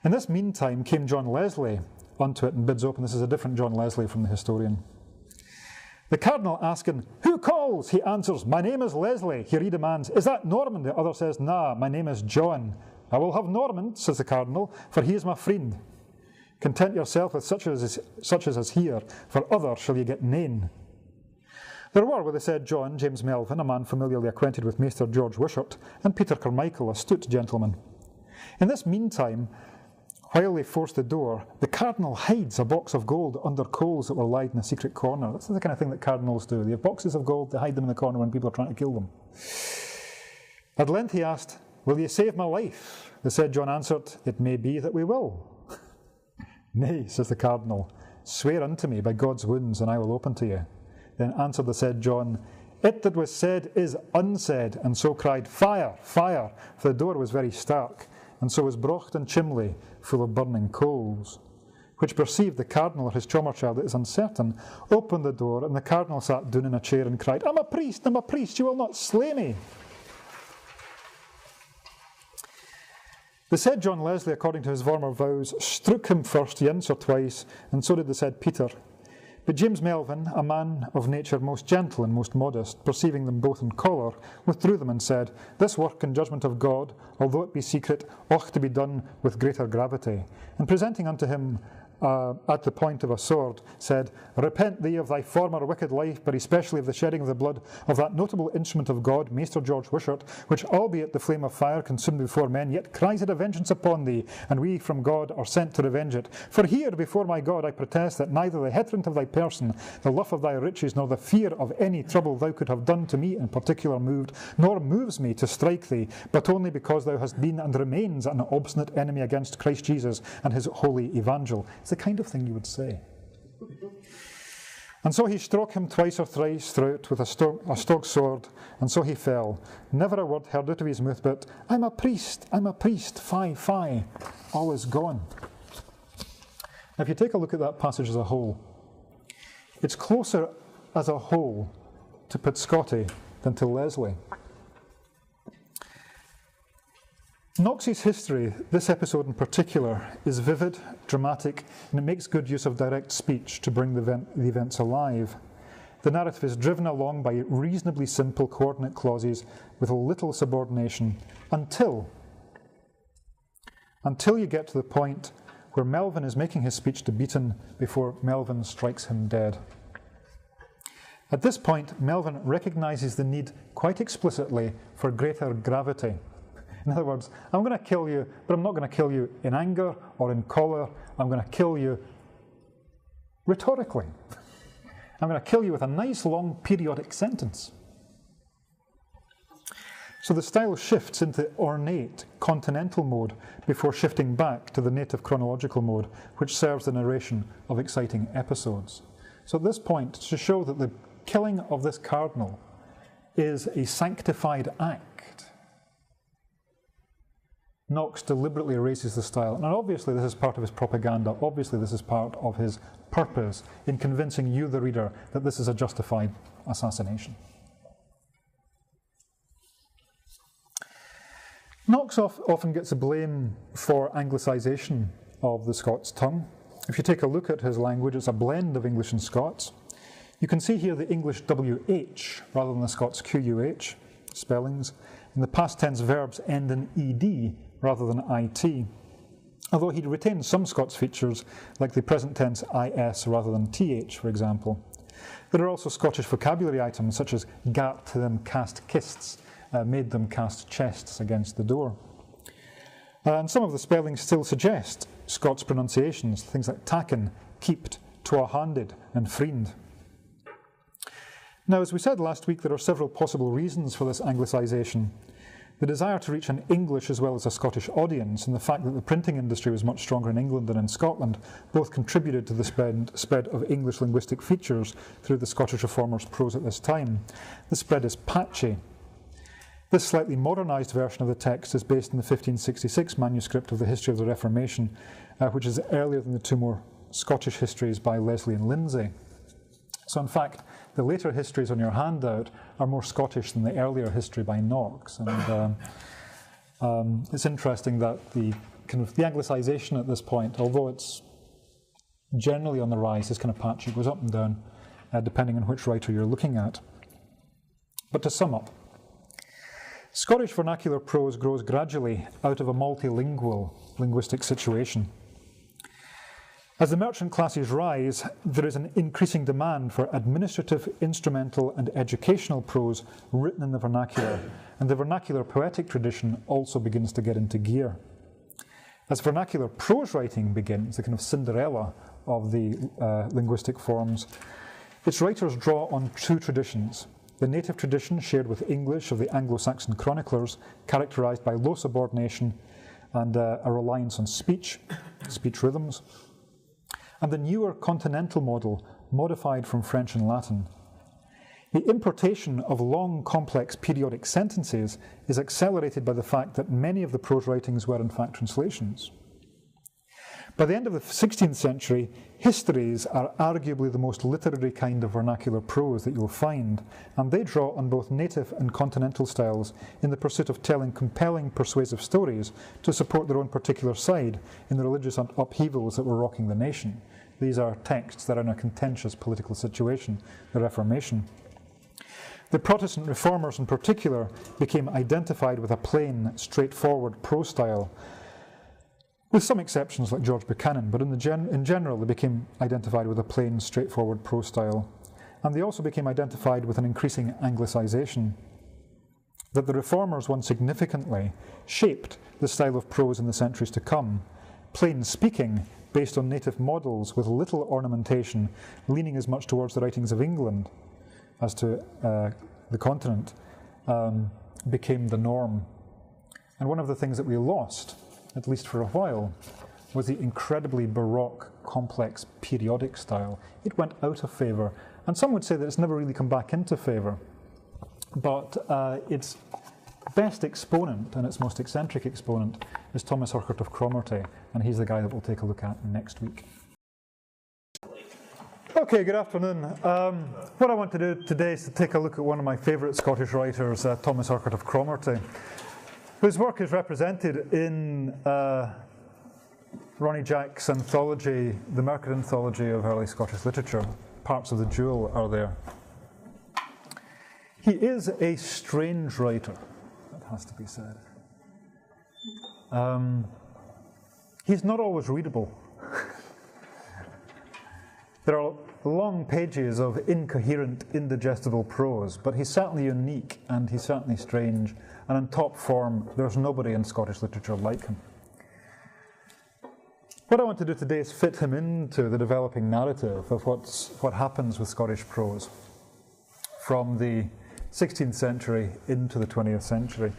In this meantime came John Leslie unto it and bids open. This is a different John Leslie from the historian. The Cardinal asking, "Who calls?" He answers, "My name is Leslie." He redemands, "Is that Normand?" The other says, "Nah, my name is John." "I will have Normand," says the Cardinal, "for he is my friend. Content yourself with such as is here, for other shall ye get nane." There were with the said John, James Melvin, a man familiarly acquainted with Maester George Wishart, and Peter Carmichael, a astute gentleman. In this meantime, while they force the door, the Cardinal hides a box of gold under coals that were laid in a secret corner. That's the kind of thing that cardinals do. They have boxes of gold, they hide them in the corner when people are trying to kill them. At length he asked, "Will ye save my life?" The said John answered, "It may be that we will." "Nay," says the Cardinal, "swear unto me by God's wounds, and I will open to you." Then answered the said John, "It that was said is unsaid," and so cried, "Fire, fire," for the door was very stark, and so was brocht and chimley full of burning coals. Which perceived the Cardinal or his charmer child, it is uncertain, opened the door, and the Cardinal sat down in a chair and cried, I'm a priest, you will not slay me." The said John Leslie, according to his former vows, struck him first once or twice, and so did the said Peter. But James Melvin, a man of nature most gentle and most modest, perceiving them both in choler, withdrew them and said, "This work in judgment of God, although it be secret, ought to be done with greater gravity." And presenting unto him at the point of a sword, said, "Repent thee of thy former wicked life, but especially of the shedding of the blood of that notable instrument of God, Maester George Wishart, which albeit the flame of fire consumed before men, yet cries it a vengeance upon thee, and we from God are sent to revenge it. For here before my God I protest that neither the hetterant of thy person, the love of thy riches, nor the fear of any trouble thou could have done to me in particular moved, nor moves me to strike thee, but only because thou hast been and remains an obstinate enemy against Christ Jesus and his holy evangel." It's the kind of thing you would say. And so he struck him twice or thrice throughout with a stog sword, and so he fell. Never a word heard out of his mouth but, I'm a priest, fie, fie." All is gone. Now, if you take a look at that passage as a whole, it's closer as a whole to Pitscotty than to Leslie. Knox's history, this episode in particular, is vivid, dramatic, and it makes good use of direct speech to bring the events alive. The narrative is driven along by reasonably simple coordinate clauses with little subordination until you get to the point where Melvin is making his speech to Beaton before Melvin strikes him dead. At this point, Melvin recognises the need quite explicitly for greater gravity. In other words, I'm going to kill you, but I'm not going to kill you in anger or in choler. I'm going to kill you rhetorically. I'm going to kill you with a nice long periodic sentence. So the style shifts into ornate continental mode before shifting back to the native chronological mode, which serves the narration of exciting episodes. So at this point, to show that the killing of this cardinal is a sanctified act, Knox deliberately erases the style. And obviously this is part of his propaganda. Obviously this is part of his purpose in convincing you, the reader, that this is a justified assassination. Knox often gets the blame for anglicisation of the Scots tongue. If you take a look at his language, it's a blend of English and Scots. You can see here the English WH rather than the Scots QUH spellings. And the past tense verbs end in ED rather than IT. although he retained some Scots features, like the present tense is rather than th, for example. There are also Scottish vocabulary items, such as gat them cast kists, made them cast chests against the door. And some of the spellings still suggest Scots pronunciations, things like taken, keeped, twa-handed, and friend. Now, as we said last week, there are several possible reasons for this anglicisation. The desire to reach an English as well as a Scottish audience, and the fact that the printing industry was much stronger in England than in Scotland, both contributed to the spread of English linguistic features through the Scottish Reformers' prose at this time. The spread is patchy. This slightly modernised version of the text is based on the 1566 manuscript of the History of the Reformation, which is earlier than the two more Scottish histories by Leslie and Lindsay. So in fact, the later histories on your handout are more Scottish than the earlier history by Knox. And it's interesting that the anglicisation at this point, although it's generally on the rise, is kind of patchy. It goes up and down, depending on which writer you're looking at. But to sum up, Scottish vernacular prose grows gradually out of a multilingual linguistic situation. As the merchant classes rise, there is an increasing demand for administrative, instrumental, and educational prose written in the vernacular, and the vernacular poetic tradition also begins to get into gear. As vernacular prose writing begins, the kind of Cinderella of the linguistic forms, its writers draw on two traditions. The native tradition shared with English of the Anglo-Saxon chroniclers, characterised by low subordination and a reliance on speech rhythms, and the newer continental model, modified from French and Latin. The importation of long, complex periodic sentences is accelerated by the fact that many of the prose writings were in fact translations. By the end of the 16th century, histories are arguably the most literary kind of vernacular prose that you'll find, and they draw on both native and continental styles in the pursuit of telling compelling, persuasive stories to support their own particular side in the religious upheavals that were rocking the nation. These are texts that are in a contentious political situation, the Reformation. The Protestant reformers in particular became identified with a plain, straightforward prose style, with some exceptions like George Buchanan, but in general they became identified with a plain, straightforward prose style. And they also became identified with an increasing anglicisation. That the reformers won significantly shaped the style of prose in the centuries to come. Plain speaking, based on native models with little ornamentation, leaning as much towards the writings of England as to the continent, became the norm. And one of the things that we lost, at least for a while, was the incredibly baroque, complex, periodic style. It went out of favour, and some would say that it's never really come back into favour. But its best exponent, and its most eccentric exponent, is Thomas Urquhart of Cromarty, and he's the guy that we'll take a look at next week. Okay, good afternoon. What I want to do today is to take a look at one of my favourite Scottish writers, Thomas Urquhart of Cromarty, whose work is represented in Ronnie Jack's anthology, the Mercat Anthology of Early Scottish Literature. Parts of the Jewel are there. He is a strange writer, that has to be said. He's not always readable. There are long pages of incoherent, indigestible prose, but he's certainly unique and he's certainly strange. And in top form, there's nobody in Scottish literature like him. What I want to do today is fit him into the developing narrative of what happens with Scottish prose from the 16th century into the 20th century.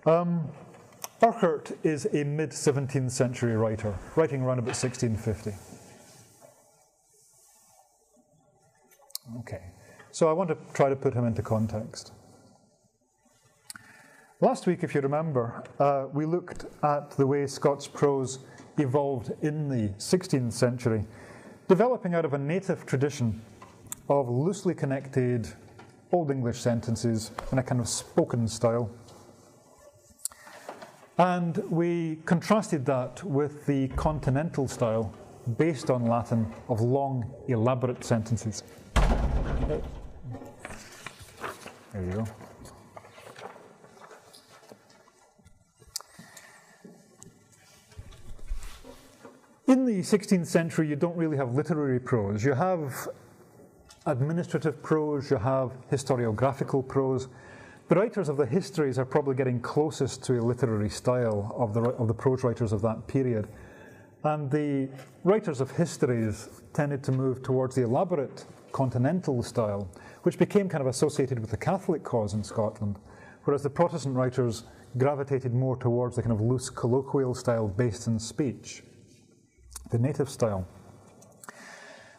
Urquhart is a mid-17th century writer, writing around about 1650. Okay, so I want to try to put him into context. Last week, if you remember, we looked at the way Scots prose evolved in the 16th century, developing out of a native tradition of loosely connected Old English sentences in a kind of spoken style. And we contrasted that with the continental style, based on Latin, of long, elaborate sentences. There you go. In the 16th century, you don't really have literary prose. You have administrative prose, you have historiographical prose. The writers of the histories are probably getting closest to a literary style of the prose writers of that period. And the writers of histories tended to move towards the elaborate continental style, which became kind of associated with the Catholic cause in Scotland, whereas the Protestant writers gravitated more towards the kind of loose colloquial style based in speech, the native style.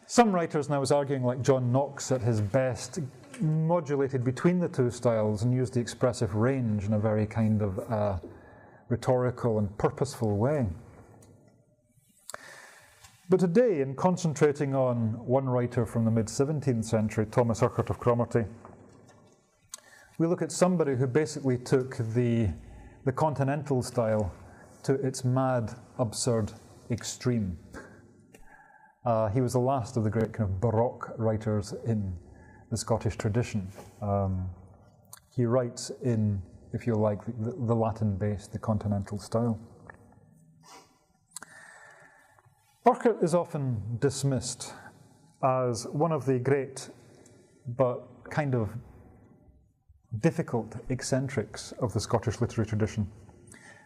Some writers now was arguing, like John Knox at his best, modulated between the two styles and used the expressive range in a very kind of rhetorical and purposeful way. But today, in concentrating on one writer from the mid-17th century, Thomas Urquhart of Cromarty, we look at somebody who basically took the continental style to its mad, absurd extreme. He was the last of the great kind of Baroque writers in the Scottish tradition. He writes in, if you like, the Latin-based, the continental style. Urquhart is often dismissed as one of the great but kind of difficult eccentrics of the Scottish literary tradition.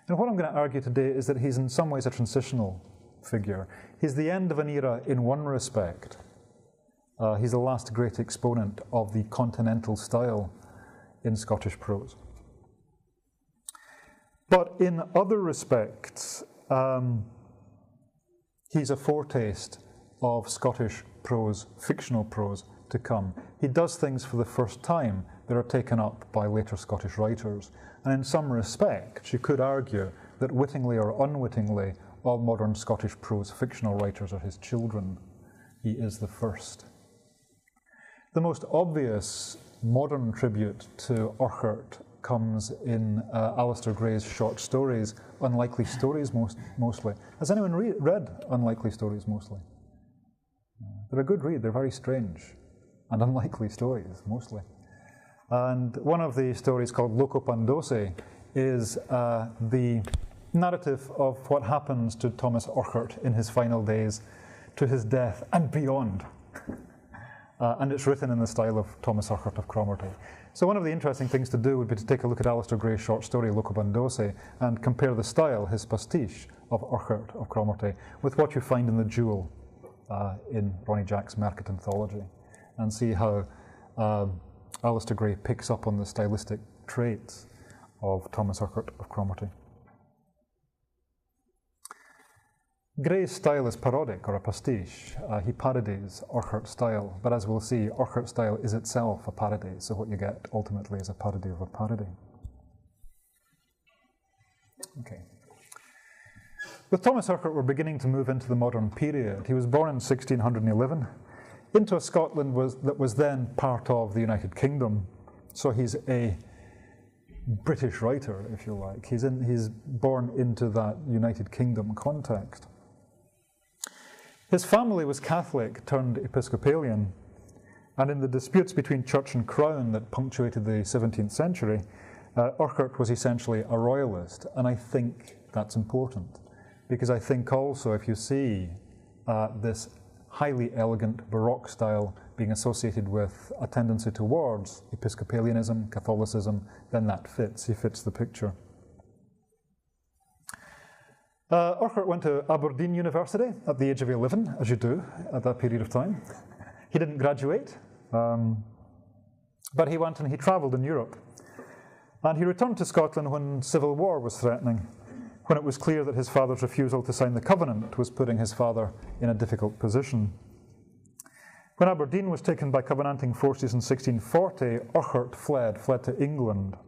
And what I'm going to argue today is that he's in some ways a transitional figure. He's the end of an era in one respect. He's the last great exponent of the continental style in Scottish prose. But in other respects, he's a foretaste of Scottish prose, fictional prose, to come. He does things for the first time that are taken up by later Scottish writers. And in some respects, you could argue that wittingly or unwittingly, all modern Scottish prose fictional writers are his children. He is the first. The most obvious modern tribute to Urquhart comes in Alistair Gray's short stories, Unlikely Stories mostly. Has anyone read Unlikely Stories mostly? They're a good read, they're very strange and unlikely stories mostly. And one of the stories called Loco Pandose is the narrative of what happens to Thomas Urquhart in his final days, to his death and beyond. And it's written in the style of Thomas Urquhart of Cromarty. So one of the interesting things to do would be to take a look at Alistair Gray's short story, Loco Pandose, and compare the style, his pastiche of Urquhart of Cromarty, with what you find in The Jewel in Ronnie Jack's Market Anthology, and see how Alistair Gray picks up on the stylistic traits of Thomas Urquhart of Cromarty. Gray's style is parodic, or a pastiche. He parodies Urquhart's style, but as we'll see, Urquhart's style is itself a parody, so what you get ultimately is a parody of a parody. Okay. With Thomas Urquhart, we're beginning to move into the modern period. He was born in 1611 into a Scotland that was then part of the United Kingdom, so he's a British writer, if you like. He's born into that United Kingdom context. His family was Catholic turned Episcopalian, and in the disputes between church and crown that punctuated the 17th century, Urquhart was essentially a royalist, and I think that's important, because I think also if you see this highly elegant Baroque style being associated with a tendency towards Episcopalianism, Catholicism, then that fits. He fits the picture. Urquhart went to Aberdeen University at the age of 11, as you do at that period of time. He didn't graduate, but he went and he travelled in Europe. And he returned to Scotland when civil war was threatening, when it was clear that his father's refusal to sign the Covenant was putting his father in a difficult position. When Aberdeen was taken by Covenanting forces in 1640, Urquhart fled to England,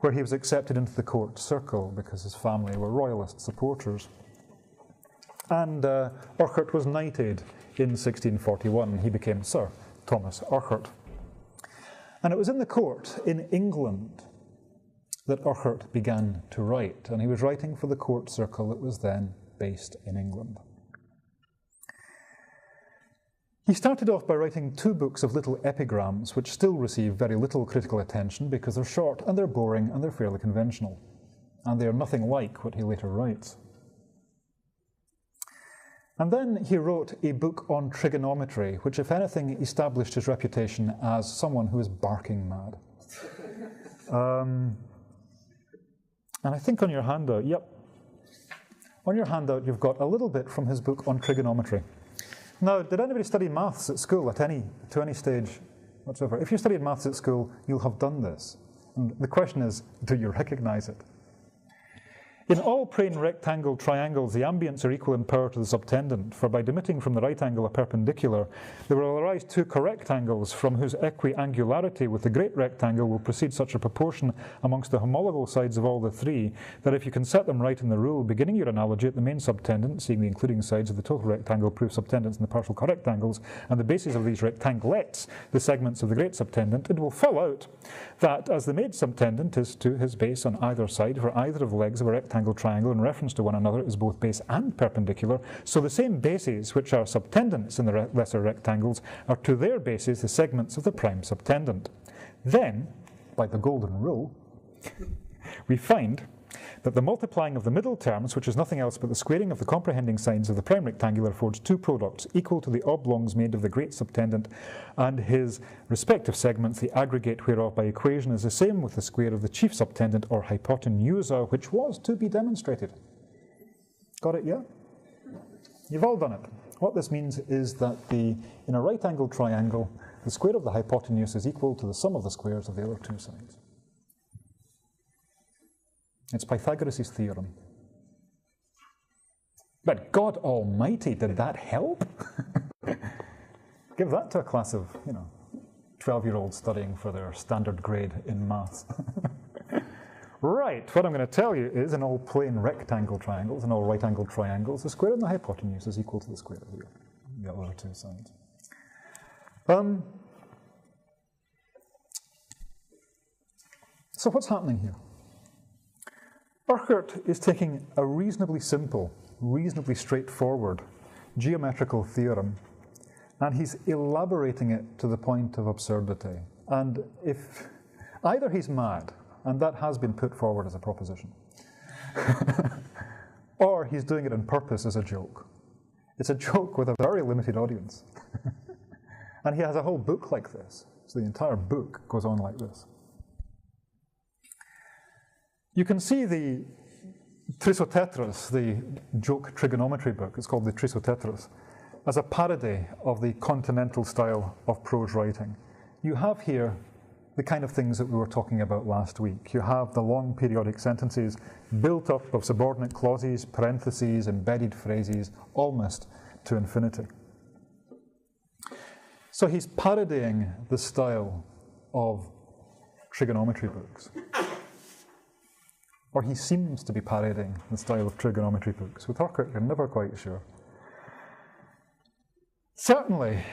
where he was accepted into the court circle because his family were royalist supporters. And Urquhart was knighted in 1641. He became Sir Thomas Urquhart. And it was in the court in England that Urquhart began to write, and he was writing for the court circle that was then based in England. He started off by writing 2 books of little epigrams, which still receive very little critical attention because they're short and they're boring and they're fairly conventional. And they are nothing like what he later writes. And then he wrote a book on trigonometry, which, if anything, established his reputation as someone who is barking mad. And I think on your handout, yep, on your handout you've got a little bit from his book on trigonometry. Now, did anybody study maths at school to any stage whatsoever? If you studied maths at school, you'll have done this. And the question is, do you recognize it? In all plane rectangle triangles, the ambients are equal in power to the subtendent, for by dimitting from the right angle a perpendicular, there will arise two correct angles from whose equiangularity with the great rectangle will proceed such a proportion amongst the homologal sides of all the three, that if you can set them right in the rule, beginning your analogy at the main subtendent, seeing the including sides of the total rectangle prove subtendents and the partial correct angles, and the bases of these rectanglets, the segments of the great subtendent, it will fall out that as the main subtendent is to his base on either side, for either of the legs of a rectangle triangle in reference to one another is both base and perpendicular, so the same bases which are subtendents in the lesser rectangles are to their bases the segments of the prime subtendent. Then, by the golden rule, we find that the multiplying of the middle terms, which is nothing else but the squaring of the comprehending sides of the prime rectangular, affords two products equal to the oblongs made of the great subtendent and his respective segments, the aggregate whereof by equation is the same with the square of the chief subtendent or hypotenusa, which was to be demonstrated. Got it, yeah? You've all done it. What this means is that in a right angled triangle, the square of the hypotenuse is equal to the sum of the squares of the other two sides. It's Pythagoras' theorem. But God Almighty, did that help? Give that to a class of, 12-year-olds studying for their standard grade in maths. Right, what I'm going to tell you is in all plane rectangle triangles and all right-angled triangles, the square of the hypotenuse is equal to the square of the other two sides. So what's happening here? Urquhart is taking a reasonably simple, reasonably straightforward geometrical theorem, and he's elaborating it to the point of absurdity. And if either he's mad, and that has been put forward as a proposition, or he's doing it on purpose as a joke. It's a joke with a very limited audience. And he has a whole book like this. So the entire book goes on like this. You can see the Trisotetras, the joke trigonometry book, it's called the Trisotetras, as a parody of the continental style of prose writing. You have here the kind of things that we were talking about last week. You have the long periodic sentences built up of subordinate clauses, parentheses, embedded phrases, almost to infinity. So he's parodying the style of trigonometry books. Or he seems to be parodying the style of trigonometry books. With Urquhart, you're never quite sure. Certainly,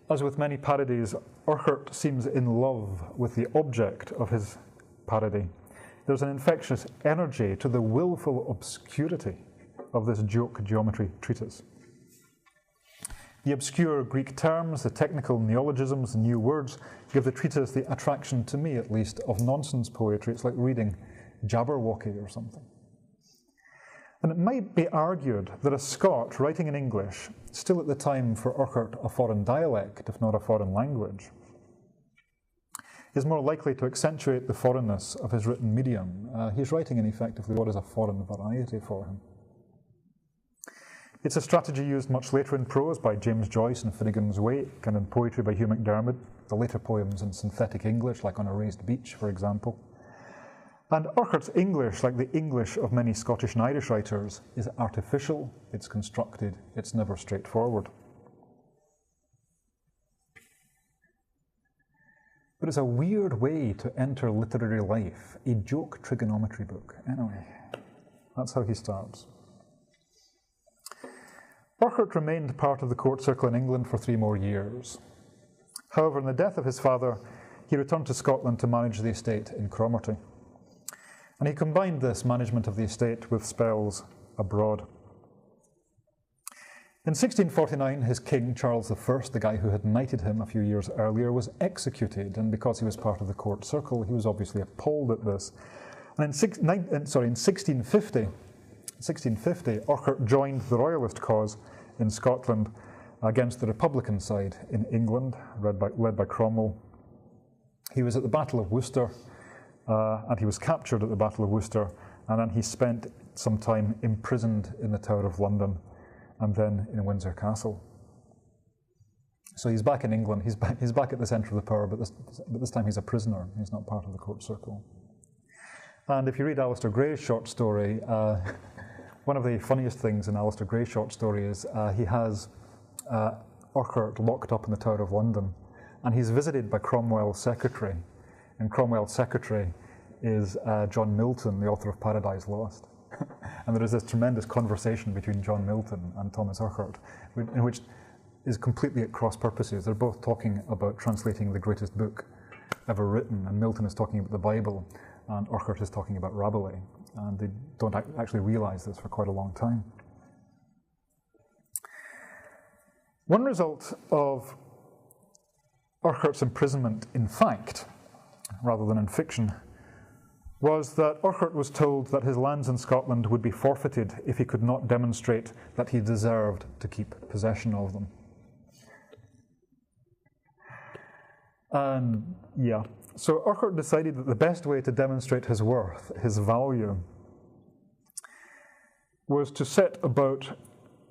as with many parodies, Urquhart seems in love with the object of his parody. There's an infectious energy to the willful obscurity of this joke geometry treatise. The obscure Greek terms, the technical neologisms, and new words give the treatise the attraction, to me at least, of nonsense poetry. It's like reading Jabberwocky or something. And it might be argued that a Scot writing in English, still at the time for Urquhart a foreign dialect, if not a foreign language, is more likely to accentuate the foreignness of his written medium. He's writing in effectively what is a foreign variety for him. It's a strategy used much later in prose by James Joyce in Finnegan's Wake, and in poetry by Hugh MacDiarmid, the later poems in synthetic English, like On a Raised Beach, for example. And Urquhart's English, like the English of many Scottish and Irish writers, is artificial, it's constructed, it's never straightforward. But it's a weird way to enter literary life, a joke trigonometry book. Anyway, that's how he starts. Urquhart remained part of the court circle in England for 3 more years. However, on the death of his father, he returned to Scotland to manage the estate in Cromarty. And he combined this management of the estate with spells abroad. In 1649, his king, Charles I, the guy who had knighted him a few years earlier, was executed, and because he was part of the court circle, he was obviously appalled at this. And in 1650, Urquhart joined the royalist cause in Scotland against the Republican side in England, led by Cromwell. He was at the Battle of Worcester, and he was captured at the Battle of Worcester, and then he spent some time imprisoned in the Tower of London and then in Windsor Castle. So he's back in England, he's back at the centre of the power, but this time he's a prisoner, he's not part of the court circle. And if you read Alistair Gray's short story, one of the funniest things in Alistair Gray's short story is he has Urquhart locked up in the Tower of London, and he's visited by Cromwell's secretary, and Cromwell's secretary is John Milton, the author of Paradise Lost. And there is this tremendous conversation between John Milton and Thomas Urquhart, in which is completely at cross purposes. They're both talking about translating the greatest book ever written, and Milton is talking about the Bible, and Urquhart is talking about Rabelais, and they don't actually realize this for quite a long time. One result of Urquhart's imprisonment in fact, rather than in fiction, was that Urquhart was told that his lands in Scotland would be forfeited if he could not demonstrate that he deserved to keep possession of them. And yeah, so Urquhart decided that the best way to demonstrate his worth, his value, was to set about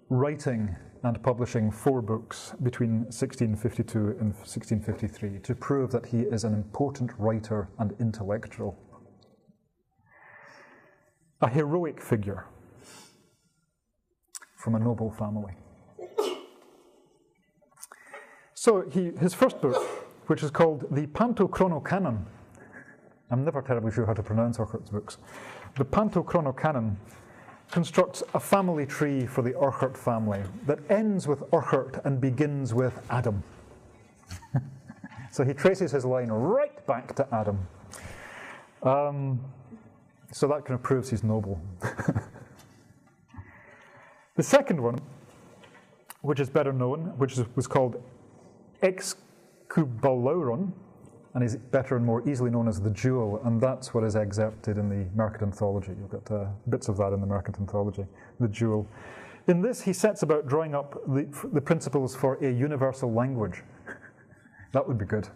writing and publishing 4 books between 1652 and 1653 to prove that he is an important writer and intellectual. A heroic figure from a noble family. So his first book, which is called the Pantochronicanon, I'm never terribly sure how to pronounce Urquhart's books, the Pantochronicanon constructs a family tree for the Urquhart family that ends with Urquhart and begins with Adam. So he traces his line right back to Adam. So that kind of proves he's noble. The second one, which is better known, was called Excubalauron, and is better and more easily known as the Jewel, and that's what is excerpted in the Mercat Anthology. You've got bits of that in the Mercat Anthology, the Jewel. In this, he sets about drawing up the principles for a universal language. That would be good.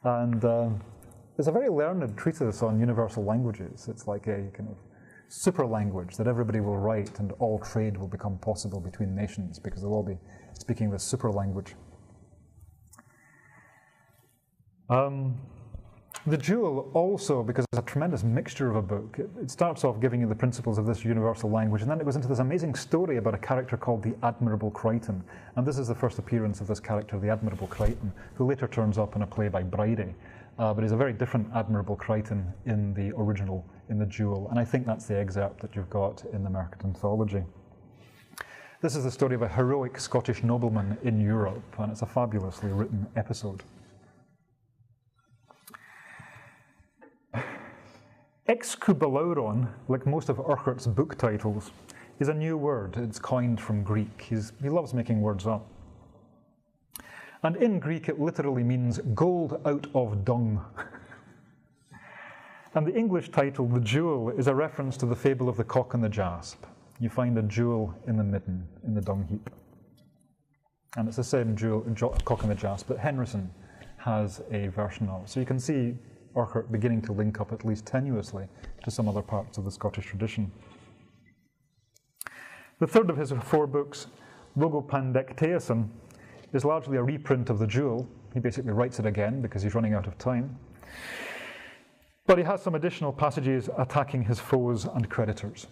And there's a very learned treatise on universal languages. It's like a kind of super language that everybody will write, and all trade will become possible between nations because they'll all be speaking this super language. The Jewel also, because it's a tremendous mixture of a book, it starts off giving you the principles of this universal language, and then it goes into this amazing story about a character called the Admirable Crichton. And this is the first appearance of this character, the Admirable Crichton, who later turns up in a play by Bridie. But he's a very different Admirable Crichton in the original, in the Jewel. And I think that's the excerpt that you've got in the Mercat Anthology. This is the story of a heroic Scottish nobleman in Europe, and it's a fabulously written episode. Excubalauron, like most of Urquhart's book titles, is a new word. It's coined from Greek. He loves making words up. And in Greek, it literally means gold out of dung. And the English title, The Jewel, is a reference to the fable of the cock and the jasp. You find a jewel in the midden, in the dung heap. And it's the same cock and the jasp that Henryson has a version of. So you can see Urquhart beginning to link up, at least tenuously, to some other parts of the Scottish tradition. The third of his 4 books, Logopandectaeison, is largely a reprint of The Jewel. He basically writes it again because he's running out of time. But he has some additional passages attacking his foes and creditors.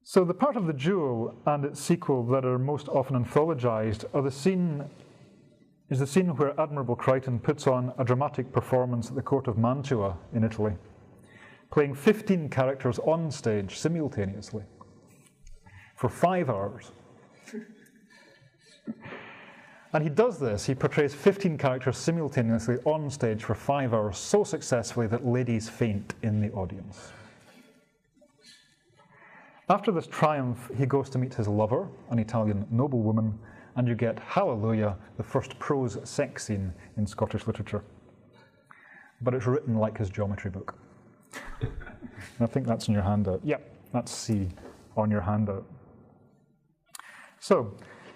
So the part of The Jewel and its sequel that are most often anthologized are the scene where Admirable Crichton puts on a dramatic performance at the court of Mantua in Italy, playing 15 characters on stage simultaneously for 5 hours. And he does this, he portrays 15 characters simultaneously on stage for 5 hours so successfully that ladies faint in the audience. After this triumph, he goes to meet his lover, an Italian noblewoman, and you get, hallelujah, the first prose sex scene in Scottish literature. But it's written like his geometry book. I think that's in your handout. Yep, that's C on your handout. So,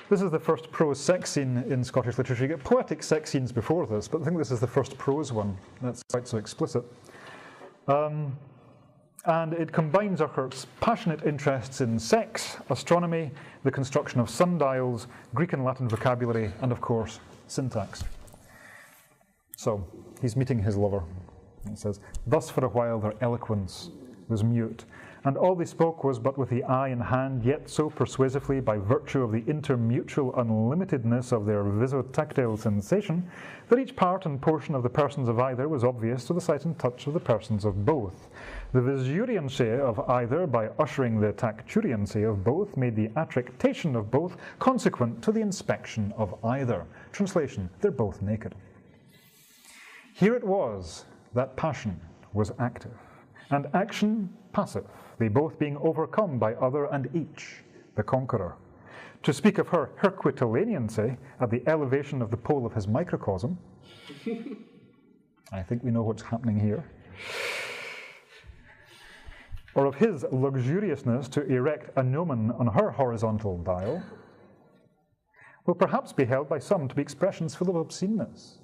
this is the first prose sex scene in Scottish literature. You get poetic sex scenes before this, but I think this is the first prose one that's quite so explicit. And it combines Urquhart's passionate interests in sex, astronomy, the construction of sundials, Greek and Latin vocabulary, and of course, syntax. So, he's meeting his lover. He says, "Thus for a while their eloquence was mute, and all they spoke was but with the eye in hand, yet so persuasively by virtue of the intermutual unlimitedness of their visotactile sensation, that each part and portion of the persons of either was obvious to the sight and touch of the persons of both. The visuriency of either, by ushering the tacturiency of both, made the attractation of both consequent to the inspection of either." Translation, they're both naked. Here it was that passion was active, and action passive, they both being overcome by other and each, the conqueror. To speak of her herquitolaniancy at the elevation of the pole of his microcosm, I think we know what's happening here, or of his luxuriousness to erect a gnomon on her horizontal dial, will perhaps be held by some to be expressions full of obsceneness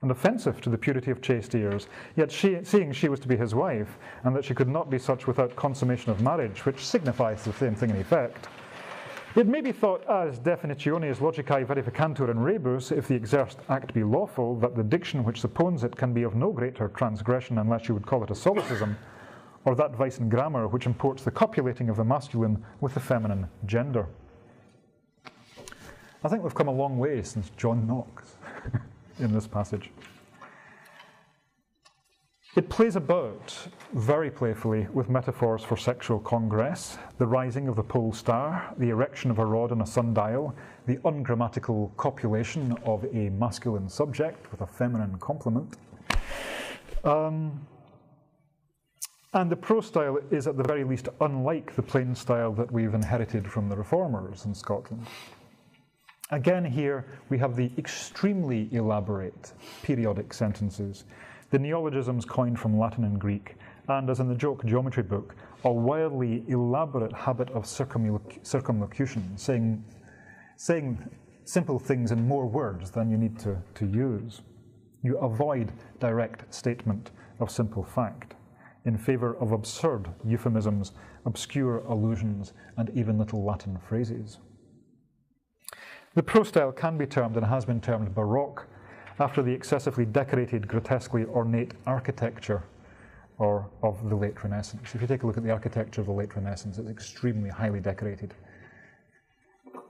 and offensive to the purity of chaste ears, yet seeing she was to be his wife, and that she could not be such without consummation of marriage, which signifies the same thing in effect, it may be thought as definitiones logicae verificantur in rebus, if the exerced act be lawful, that the diction which supposes it can be of no greater transgression unless you would call it a solecism, or that vice in grammar which imports the copulating of the masculine with the feminine gender. I think we've come a long way since John Knox in this passage. It plays about, very playfully, with metaphors for sexual congress, the rising of the pole star, the erection of a rod on a sundial, the ungrammatical copulation of a masculine subject with a feminine complement. And the prose style is at the very least unlike the plain style that we've inherited from the reformers in Scotland. Again here we have the extremely elaborate periodic sentences, the neologisms coined from Latin and Greek, and as in the joke geometry book, a wildly elaborate habit of circumlocution, saying simple things in more words than you need to use. You avoid direct statement of simple fact in favour of absurd euphemisms, obscure allusions, and even little Latin phrases. The prose style can be termed, and has been termed, Baroque, after the excessively decorated, grotesquely ornate architecture of the late Renaissance. If you take a look at the architecture of the late Renaissance, it's extremely highly decorated.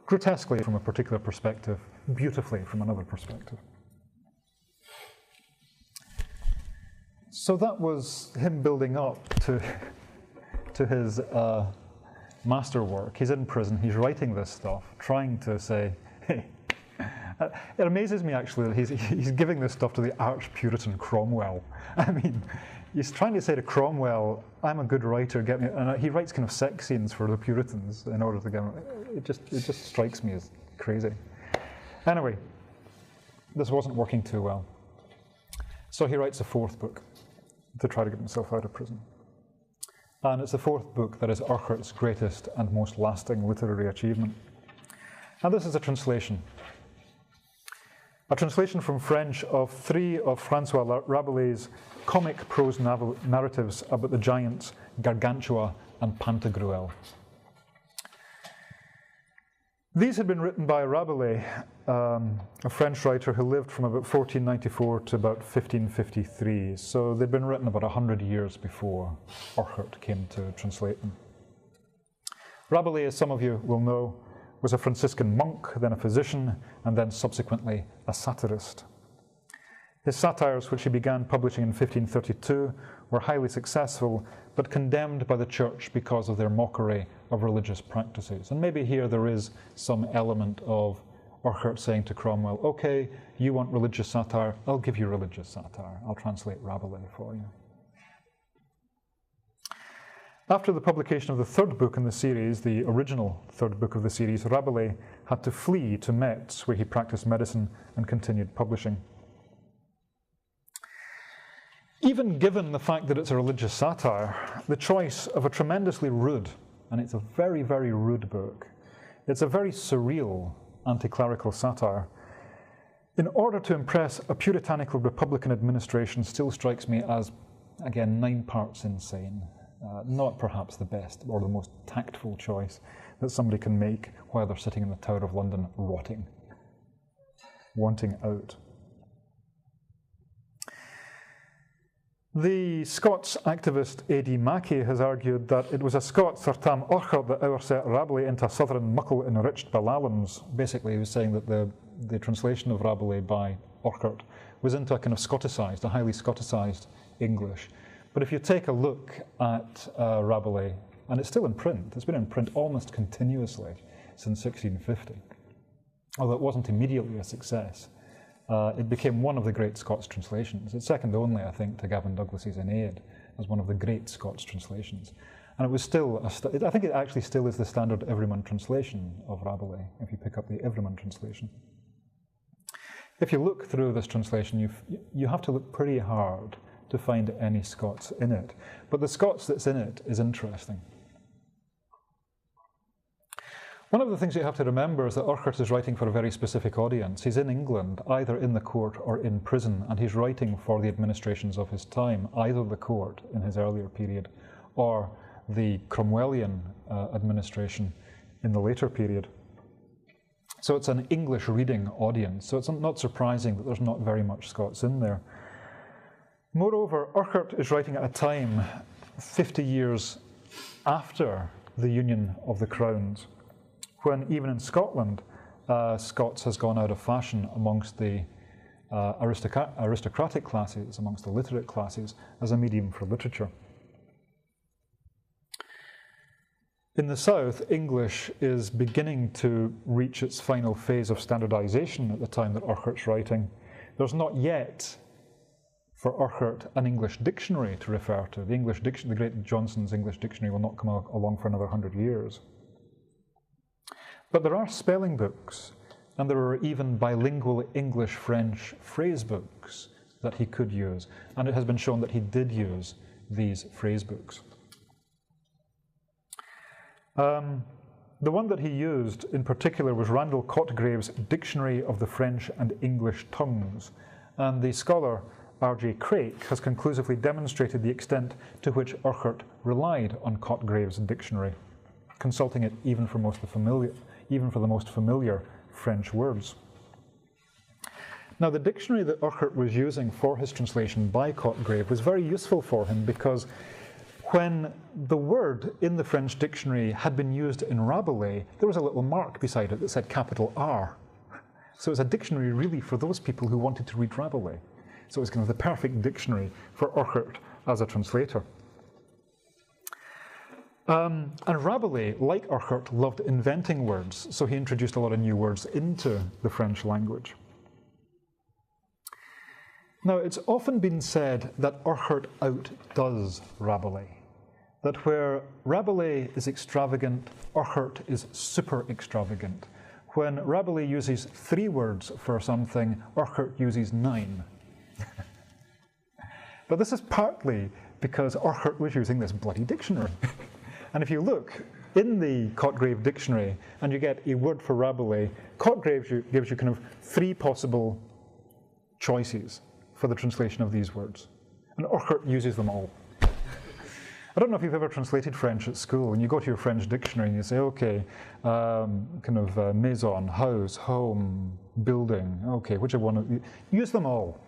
Grotesquely from a particular perspective, beautifully from another perspective. So that was him building up to his masterwork. He's in prison, he's writing this stuff, trying to say, hey, it amazes me actually that he's giving this stuff to the arch-Puritan Cromwell. I mean, he's trying to say to Cromwell, I'm a good writer, get me, and he writes kind of sex scenes for the Puritans in order to get them. It just strikes me as crazy. Anyway, this wasn't working too well. So he writes a fourth book to try to get himself out of prison. And it's the fourth book that is Urquhart's greatest and most lasting literary achievement. And this is a translation from French of 3 of Francois Rabelais' comic prose narratives about the giants Gargantua and Pantagruel. These had been written by Rabelais, a French writer who lived from about 1494 to about 1553, so they'd been written about 100 years before Urquhart came to translate them. Rabelais, as some of you will know, was a Franciscan monk, then a physician, and then subsequently a satirist. His satires, which he began publishing in 1532, were highly successful, but condemned by the church because of their mockery of religious practices. And maybe here there is some element of Urquhart saying to Cromwell, okay, you want religious satire, I'll give you religious satire. I'll translate Rabelais for you. After the publication of the third book in the series, the original third book of the series, Rabelais had to flee to Metz, where he practiced medicine and continued publishing. Even given the fact that it's a religious satire, the choice of a tremendously rude, and it's a very, very rude book, it's a very surreal anti-clerical satire, in order to impress a puritanical Republican administration still strikes me as, again, 9 parts insane. Not perhaps the best or the most tactful choice that somebody can make while they're sitting in the Tower of London rotting, wanting out. The Scots activist A.D. Mackey has argued that it was a Scot, Sir Tam Urquhart, that overset Rabelais into southern muckle enriched Ballalams. Basically, he was saying that the translation of Rabelais by Urquhart was into a kind of Scoticized, a highly Scoticized English. But if you take a look at Rabelais, and it's still in print, it's been in print almost continuously since 1650, although it wasn't immediately a success. It became one of the great Scots translations. It's second only, I think, to Gavin Douglas's Aeneid as one of the great Scots translations. And it was still, I think it actually still is the standard Everyman translation of Rabelais, if you pick up the Everyman translation. If you look through this translation, you have to look pretty hard to find any Scots in it. But the Scots that's in it is interesting. One of the things you have to remember is that Urquhart is writing for a very specific audience. He's in England, either in the court or in prison, and he's writing for the administrations of his time, either the court in his earlier period or the Cromwellian administration in the later period. So it's an English reading audience, so it's not surprising that there's not very much Scots in there. Moreover, Urquhart is writing at a time 50 years after the union of the crowns, when even in Scotland, Scots has gone out of fashion amongst the aristocratic classes, amongst the literate classes, as a medium for literature. In the South, English is beginning to reach its final phase of standardization at the time that Urquhart's writing. There's not yet, for Urquhart, an English dictionary to refer to. The great Johnson's English dictionary will not come along for another 100 years. But there are spelling books, and there are even bilingual English-French phrase books that he could use, and it has been shown that he did use these phrase books. The one that he used in particular was Randall Cotgrave's Dictionary of the French and English Tongues, and the scholar R.J. Craik has conclusively demonstrated the extent to which Urquhart relied on Cotgrave's dictionary, consulting it even for the most familiar French words. Now, the dictionary that Urquhart was using for his translation by Cotgrave was very useful for him, because when the word in the French dictionary had been used in Rabelais, there was a little mark beside it that said capital R. So it was a dictionary really for those people who wanted to read Rabelais. So it was kind of the perfect dictionary for Urquhart as a translator. And Rabelais, like Urquhart, loved inventing words, so he introduced a lot of new words into the French language. Now, it's often been said that Urquhart outdoes Rabelais, that where Rabelais is extravagant, Urquhart is super extravagant. When Rabelais uses 3 words for something, Urquhart uses 9. But this is partly because Urquhart was using this bloody dictionary. And if you look in the Cotgrave dictionary and you get a word for Rabelais, Cotgrave gives you kind of 3 possible choices for the translation of these words. And Urquhart uses them all. I don't know if you've ever translated French at school, and you go to your French dictionary and you say, okay, maison, house, home, building, okay, whichever one, use them all.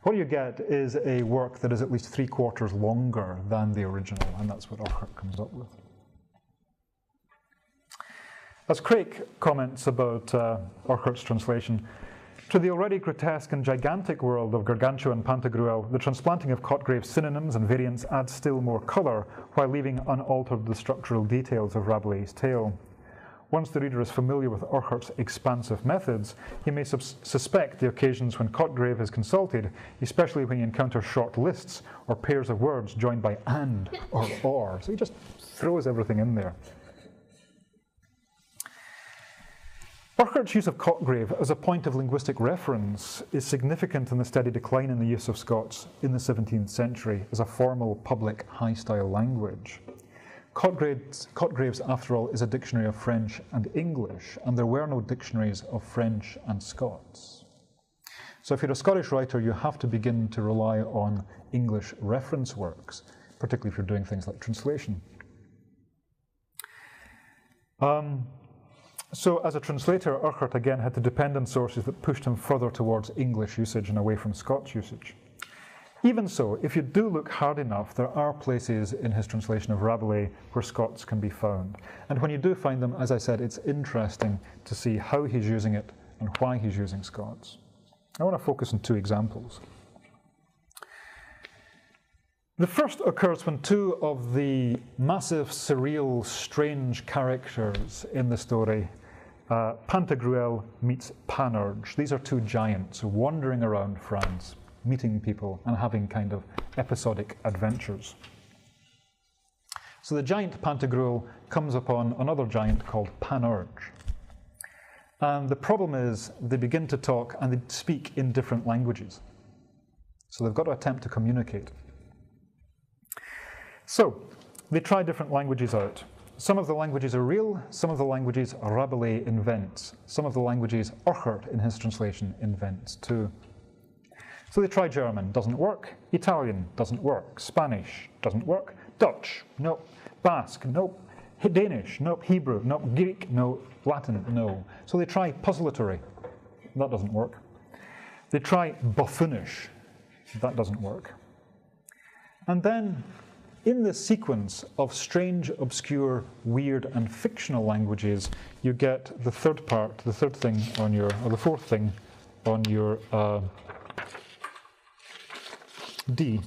What you get is a work that is at least 3/4 longer than the original, and that's what Urquhart comes up with. As Craik comments about Urquhart's translation, to the already grotesque and gigantic world of Gargantua and Pantagruel, the transplanting of Cotgrave's synonyms and variants adds still more colour, while leaving unaltered the structural details of Rabelais' tale. Once the reader is familiar with Urquhart's expansive methods, he may suspect the occasions when Cotgrave is consulted, especially when he encounters short lists or pairs of words joined by and or. So he just throws everything in there. Urquhart's use of Cotgrave as a point of linguistic reference is significant in the steady decline in the use of Scots in the 17th century as a formal, public, high-style language. Cotgrave's, after all, is a dictionary of French and English, and there were no dictionaries of French and Scots. So if you're a Scottish writer, you have to begin to rely on English reference works, particularly if you're doing things like translation. So as a translator, Urquhart again had to depend on sources that pushed him further towards English usage and away from Scots usage. Even so, if you do look hard enough, there are places in his translation of Rabelais where Scots can be found. And when you do find them, as I said, it's interesting to see how he's using it and why he's using Scots. I want to focus on two examples. The first occurs when two of the massive, surreal, strange characters in the story, Pantagruel meets Panurge. These are two giants wandering around France, meeting people and having kind of episodic adventures. So the giant Pantagruel comes upon another giant called Panurge. And the problem is they begin to talk and they speak in different languages. So they've got to attempt to communicate. So they try different languages out. Some of the languages are real, some of the languages Rabelais invents, some of the languages Urquhart in his translation invents too. So they try German, doesn't work. Italian, doesn't work. Spanish, doesn't work. Dutch, nope. Basque, nope. Danish, nope. Hebrew, nope. Greek, no. Latin, no. So they try puzzlatory. That doesn't work. They try buffoonish. That doesn't work. And then, in the sequence of strange, obscure, weird, and fictional languages, you get the third part, the third thing on your, or the fourth thing on your D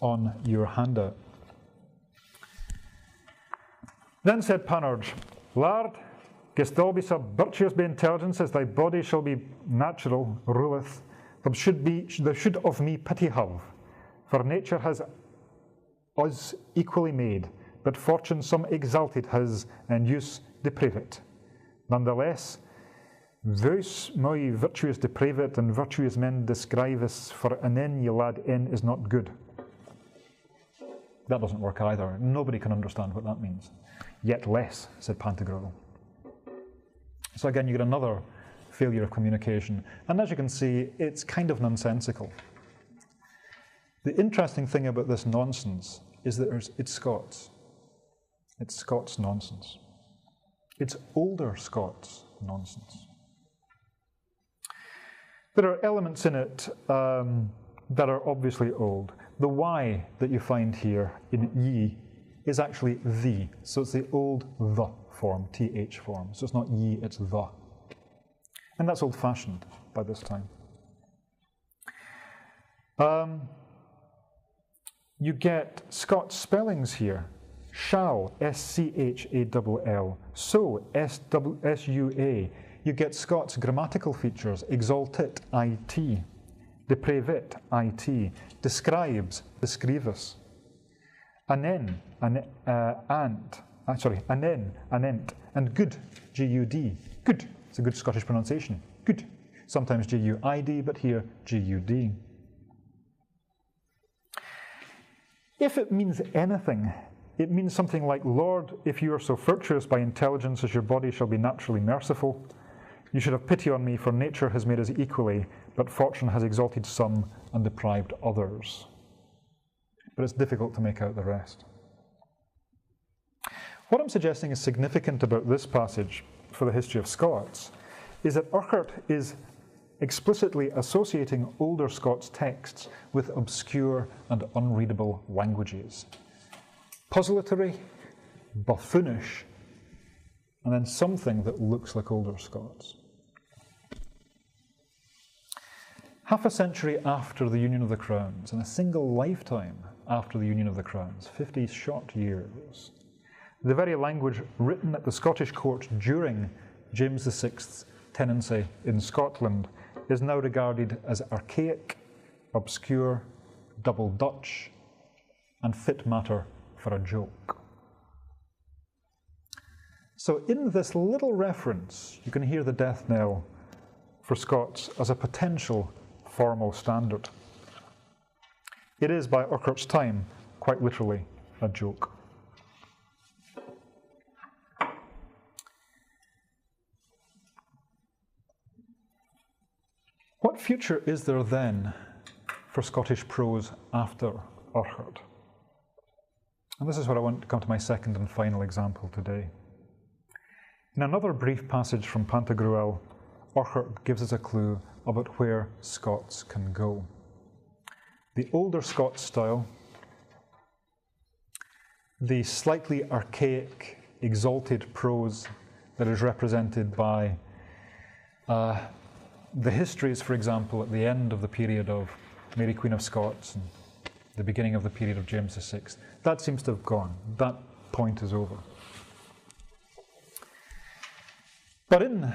on your handout. Then said Panurge, Lard, gest thou be so virtuous by intelligence as thy body shall be natural, ruleth, thou should of me pity have, for nature has us equally made, but fortune some exalted has, and use deprave it. Nonetheless, thus my virtuous deprave it, and virtuous men describe us, for an en ye lad en is not good. That doesn't work either. Nobody can understand what that means. Yet less, said Pantagruel. So again, you get another failure of communication. And as you can see, it's kind of nonsensical. The interesting thing about this nonsense is that it's Scots. It's Scots nonsense. It's older Scots nonsense. There are elements in it that are obviously old. The Y that you find here in ye is actually the. So it's the old the form, th form. So it's not ye, it's the. And that's old-fashioned by this time. You get Scots spellings here. Shall, S-C-H-A-L-L. So, S-U-A. You get Scots grammatical features. Exaltit, I-T. Depravit, I-T. Describes, descrivus. Anen, anen, anent. And good, G-U-D. Good. It's a good Scottish pronunciation. Good. Sometimes G-U-I-D, but here G-U-D. If it means anything, it means something like, Lord, if you are so virtuous by intelligence as your body shall be naturally merciful, you should have pity on me, for nature has made us equally, but fortune has exalted some and deprived others. But it's difficult to make out the rest. What I'm suggesting is significant about this passage for the history of Scots is that Urquhart is explicitly associating older Scots texts with obscure and unreadable languages. Puzzlatory, buffoonish, and then something that looks like older Scots. Half a century after the Union of the Crowns, and a single lifetime after the Union of the Crowns, 50 short years, the very language written at the Scottish court during James VI's tenancy in Scotland is now regarded as archaic, obscure, double Dutch, and fit matter for a joke. So in this little reference, you can hear the death knell for Scots as a potential formal standard. It is, by Urquhart's time, quite literally a joke. What future is there then for Scottish prose after Urquhart? And this is where I want to come to my second and final example today. In another brief passage from Pantagruel, Urquhart gives us a clue about where Scots can go. The older Scots style, the slightly archaic, exalted prose that is represented by the histories, for example, at the end of the period of Mary Queen of Scots and the beginning of the period of James VI, that seems to have gone. That point is over. But in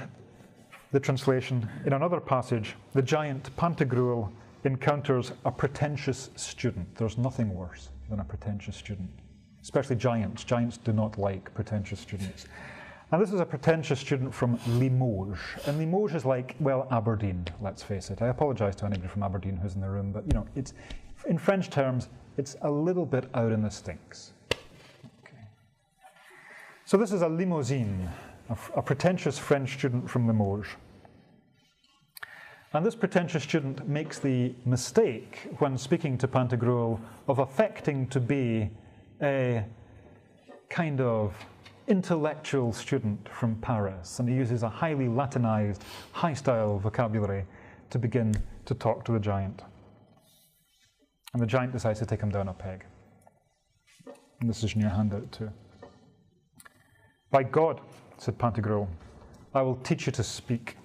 the translation, in another passage, the giant Pantagruel encounters a pretentious student. There's nothing worse than a pretentious student, especially giants. Giants do not like pretentious students. And this is a pretentious student from Limoges. And Limoges is like, well, Aberdeen, let's face it. I apologise to anybody from Aberdeen who's in the room, but, you know, it's, in French terms, it's a little bit out in the stinks. Okay. So this is a Limousin, a pretentious French student from Limoges. And this pretentious student makes the mistake, when speaking to Pantagruel, of affecting to be a kind of intellectual student from Paris, and he uses a highly Latinized, high-style vocabulary to begin to talk to the giant. And the giant decides to take him down a peg. And this is in your handout too. "By God," said Pantagruel, "I will teach you to speak.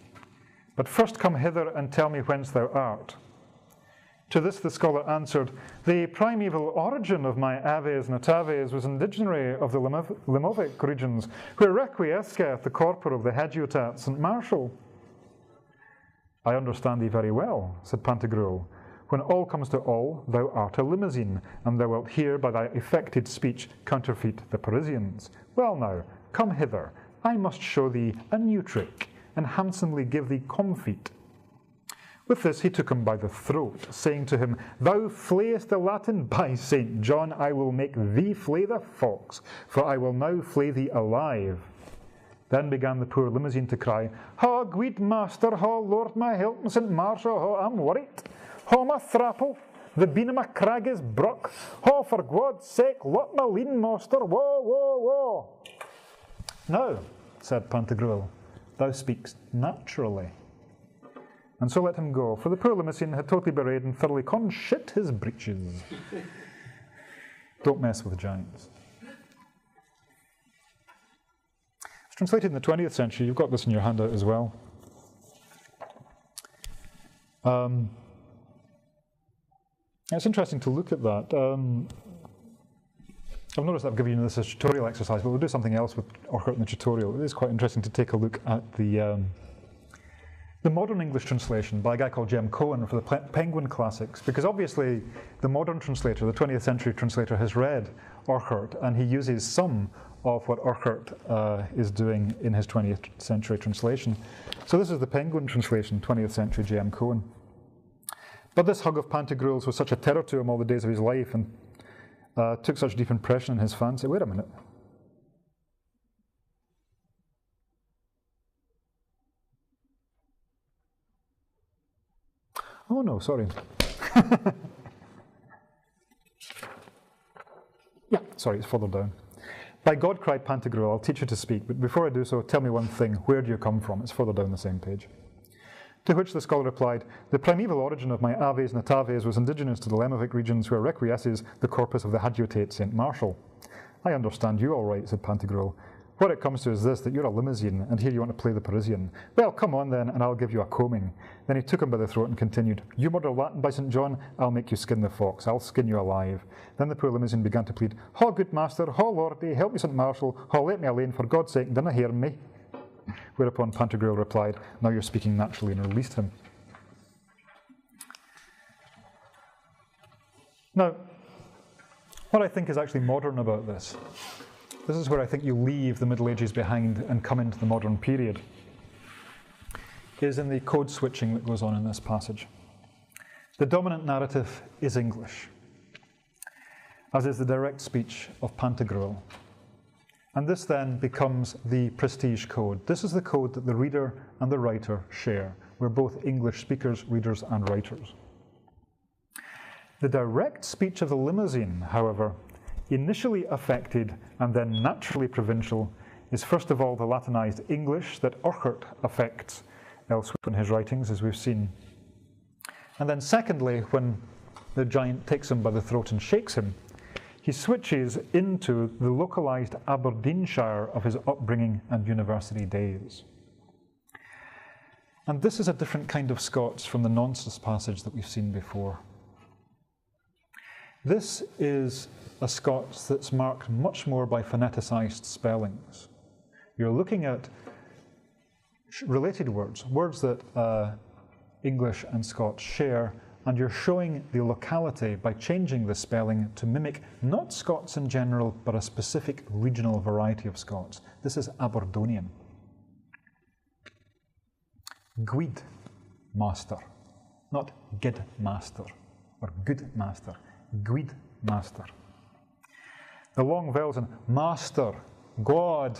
But first come hither and tell me whence thou art." To this the scholar answered, "The primeval origin of my aves nataves was indigenary of the Limovic regions, where requiesceth the corpor of the Hediotat St. Martial." "I understand thee very well," said Pantagruel. "When all comes to all, thou art a Limousin, and thou wilt here by thy affected speech counterfeit the Parisians. Well now, come hither, I must show thee a new trick, and handsomely give thee comfit." With this he took him by the throat, saying to him, "Thou flayest the Latin, by St. John, I will make thee flay the fox, for I will now flay thee alive." Then began the poor Limousin to cry, "Ha, guid master, ha, Lord my help, St. Marshal, ha, I'm worried. Ha, my thrapple, the bean of my crag is broke. Ha, for God's sake, let me lean, master, whoa, whoa, whoa." "Now," said Pantagruel, "thou speakst naturally." And so let him go, for the poor Limousin had totally bewrayed and thoroughly con-shit his breeches. Don't mess with giants. It's translated in the 20th century. You've got this in your handout as well. It's interesting to look at that. I've noticed I've given you this as a tutorial exercise, but we'll do something else with Urquhart in the tutorial. It is quite interesting to take a look at the modern English translation by a guy called Jem Cohen for the Penguin Classics, because obviously the modern translator, the 20th century translator, has read Urquhart, and he uses some of what Urquhart is doing in his 20th century translation. So this is the Penguin translation, 20th century Jem Cohen. "But this hug of Pantagruel's was such a terror to him all the days of his life, and took such deep impression in his fancy." Wait a minute. Oh no, sorry. Yeah, sorry, it's further down. "By God," cried Pantagruel, "I'll teach you to speak, but before I do so, tell me one thing. Where do you come from?" It's further down the same page. To which the scholar replied, "The primeval origin of my aves nataves was indigenous to the Limovic regions, where requiesces the corpus of the Hadiotate St. Martial." "I understand you all right," said Pantagruel. "What it comes to is this, that you're a Limousin, and here you want to play the Parisian. Well, come on then, and I'll give you a combing." Then he took him by the throat and continued, "You murder Latin, by St. John, I'll make you skin the fox. I'll skin you alive." Then the poor Limousin began to plead, "Ha, good master, ha, lordy, help me, St. Marshal, ha, let me alone, for God's sake, dinna hear me." Whereupon Pantagruel replied, "Now you're speaking naturally," and released him. Now, what I think is actually modern about this this is where I think you leave the Middle Ages behind and come into the modern period, is in the code switching that goes on in this passage. The dominant narrative is English, as is the direct speech of Pantagruel. And this then becomes the prestige code. This is the code that the reader and the writer share. We're both English speakers, readers, and writers. The direct speech of the Limousin, however, initially affected and then naturally provincial, is first of all the Latinized English that Urquhart affects elsewhere in his writings, as we've seen. And then secondly, when the giant takes him by the throat and shakes him, he switches into the localized Aberdeenshire of his upbringing and university days. And this is a different kind of Scots from the nonsense passage that we've seen before. This is a Scots that's marked much more by phoneticized spellings. You're looking at related words, words that English and Scots share, and you're showing the locality by changing the spelling to mimic not Scots in general, but a specific regional variety of Scots. This is Aberdonian. Guid master, not gid master or good master. Guid master. The long vowels in master, God,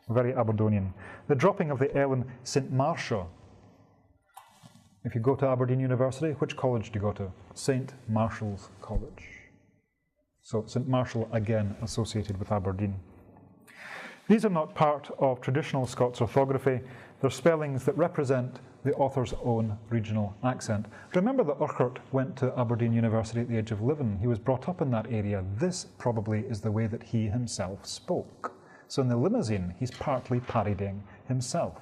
very Aberdonian. The dropping of the L in St. Marcia. If you go to Aberdeen University, which college do you go to? St. Marshall's College. So St. Marshall, again, associated with Aberdeen. These are not part of traditional Scots orthography. They're spellings that represent the author's own regional accent. Remember that Urquhart went to Aberdeen University at the age of 11. He was brought up in that area. This probably is the way that he himself spoke. So in the Limousin, he's partly parodying himself.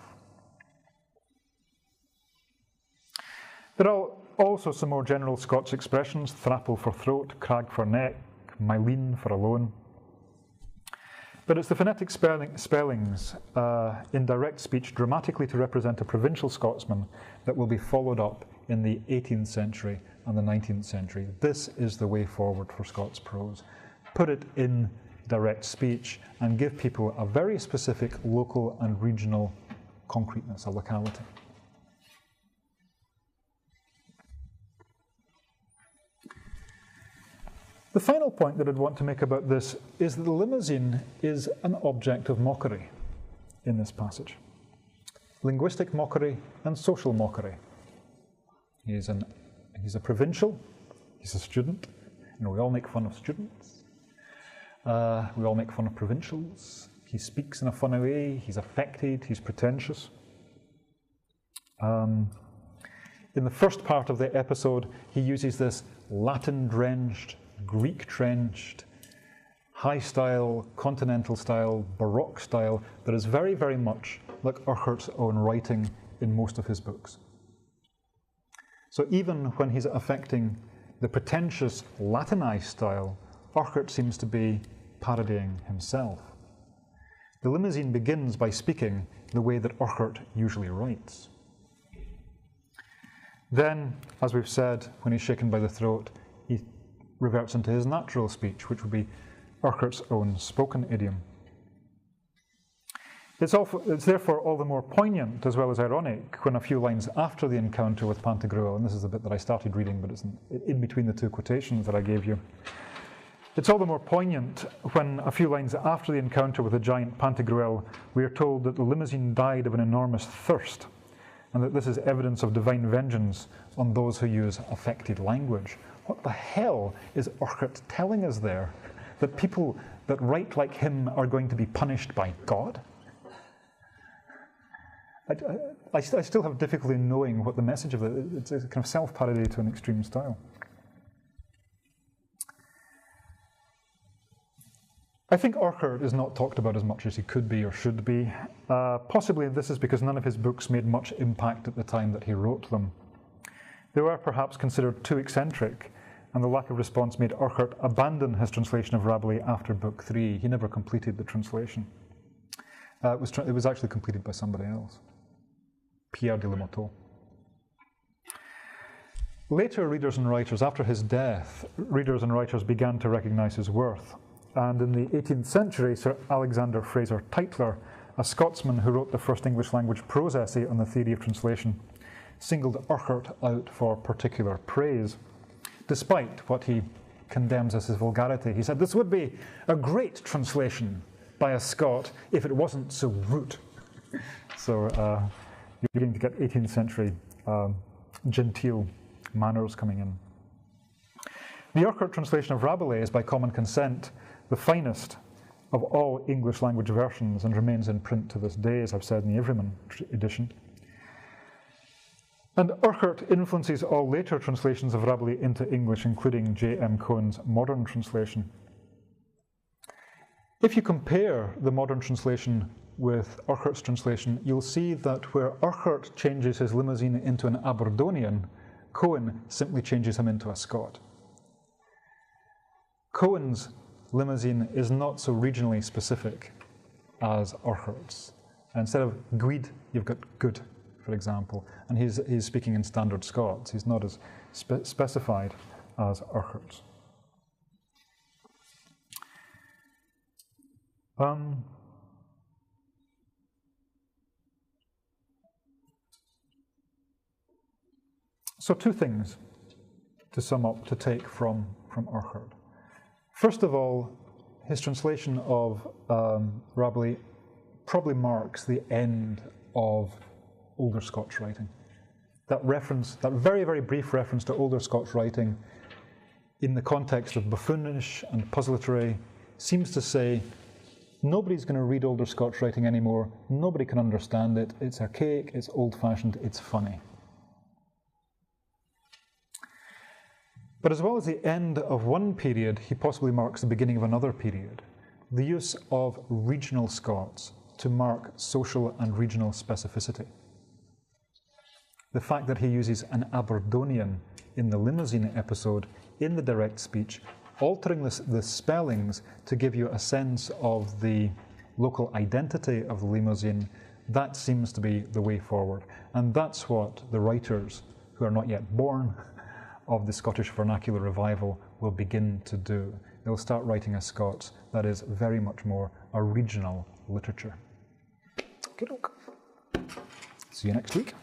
There are also some more general Scots expressions: thrapple for throat, crag for neck, myleen for alone. But it's the phonetic spellings in direct speech dramatically to represent a provincial Scotsman that will be followed up in the 18th century and the 19th century. This is the way forward for Scots prose. Put it in direct speech and give people a very specific local and regional concreteness, a locality. The final point that I'd want to make about this is that the Limousin is an object of mockery in this passage. Linguistic mockery and social mockery. He's a provincial, he's a student. You know, we all make fun of students. We all make fun of provincials. He speaks in a funny way, he's affected, he's pretentious. In the first part of the episode, he uses this Latin-drenched, Greek-trenched, high-style, continental style, Baroque style that is very, very much like Urquhart's own writing in most of his books. So even when he's affecting the pretentious Latinized style, Urquhart seems to be parodying himself. The Limousin begins by speaking the way that Urquhart usually writes. Then, as we've said, when he's shaken by the throat, he reverts into his natural speech, which would be Urquhart's own spoken idiom. It's therefore all the more poignant as well as ironic when a few lines after the encounter with Pantagruel, and this is the bit that I started reading, but it's in between the two quotations that I gave you. It's all the more poignant when a few lines after the encounter with the giant Pantagruel, we are told that the Limousin died of an enormous thirst, and that this is evidence of divine vengeance on those who use affected language. What the hell is Urquhart telling us there? That people that write like him are going to be punished by God? I still have difficulty knowing what the message of it is. It's a kind of self-parody to an extreme style. I think Urquhart is not talked about as much as he could be or should be. Possibly this is because none of his books made much impact at the time that he wrote them. They were perhaps considered too eccentric, and the lack of response made Urquhart abandon his translation of Rabelais after Book 3. He never completed the translation. It was actually completed by somebody else, Pierre de la Motte. Later readers and writers, after his death, readers and writers began to recognize his worth. And in the 18th century, Sir Alexander Fraser Tytler, a Scotsman who wrote the first English language prose essay on the theory of translation, singled Urquhart out for particular praise, despite what he condemns as his vulgarity. He said, "This would be a great translation by a Scot if it wasn't so rude." So you're beginning to get 18th century genteel manners coming in. The Urquhart translation of Rabelais is by common consent the finest of all English language versions and remains in print to this day, as I've said in the Everyman edition. And Urquhart influences all later translations of Rabelais into English, including J.M. Cohen's modern translation. If you compare the modern translation with Urquhart's translation, you'll see that where Urquhart changes his limousine into an Aberdonian, Cohen simply changes him into a Scot. Cohen's limousine is not so regionally specific as Urquhart's. Instead of Guid, you've got good, for example, and he's speaking in standard Scots. He's not as specified as Urquhart's. So two things to sum up, to take from Urquhart. First of all, his translation of Rabelais probably marks the end of older Scots writing. That reference, that very, very brief reference to older Scots writing in the context of buffoonish and puzzlatory, seems to say nobody's going to read older Scots writing anymore, nobody can understand it, it's archaic, it's old-fashioned, it's funny. But as well as the end of one period, he possibly marks the beginning of another period. The use of regional Scots to mark social and regional specificity. The fact that he uses an Aberdonian in the limousine episode in the direct speech, altering the spellings to give you a sense of the local identity of the limousine, that seems to be the way forward. And that's what the writers who are not yet born of the Scottish vernacular revival will begin to do. They'll start writing a Scots that is very much more a regional literature. Okay, see you next week.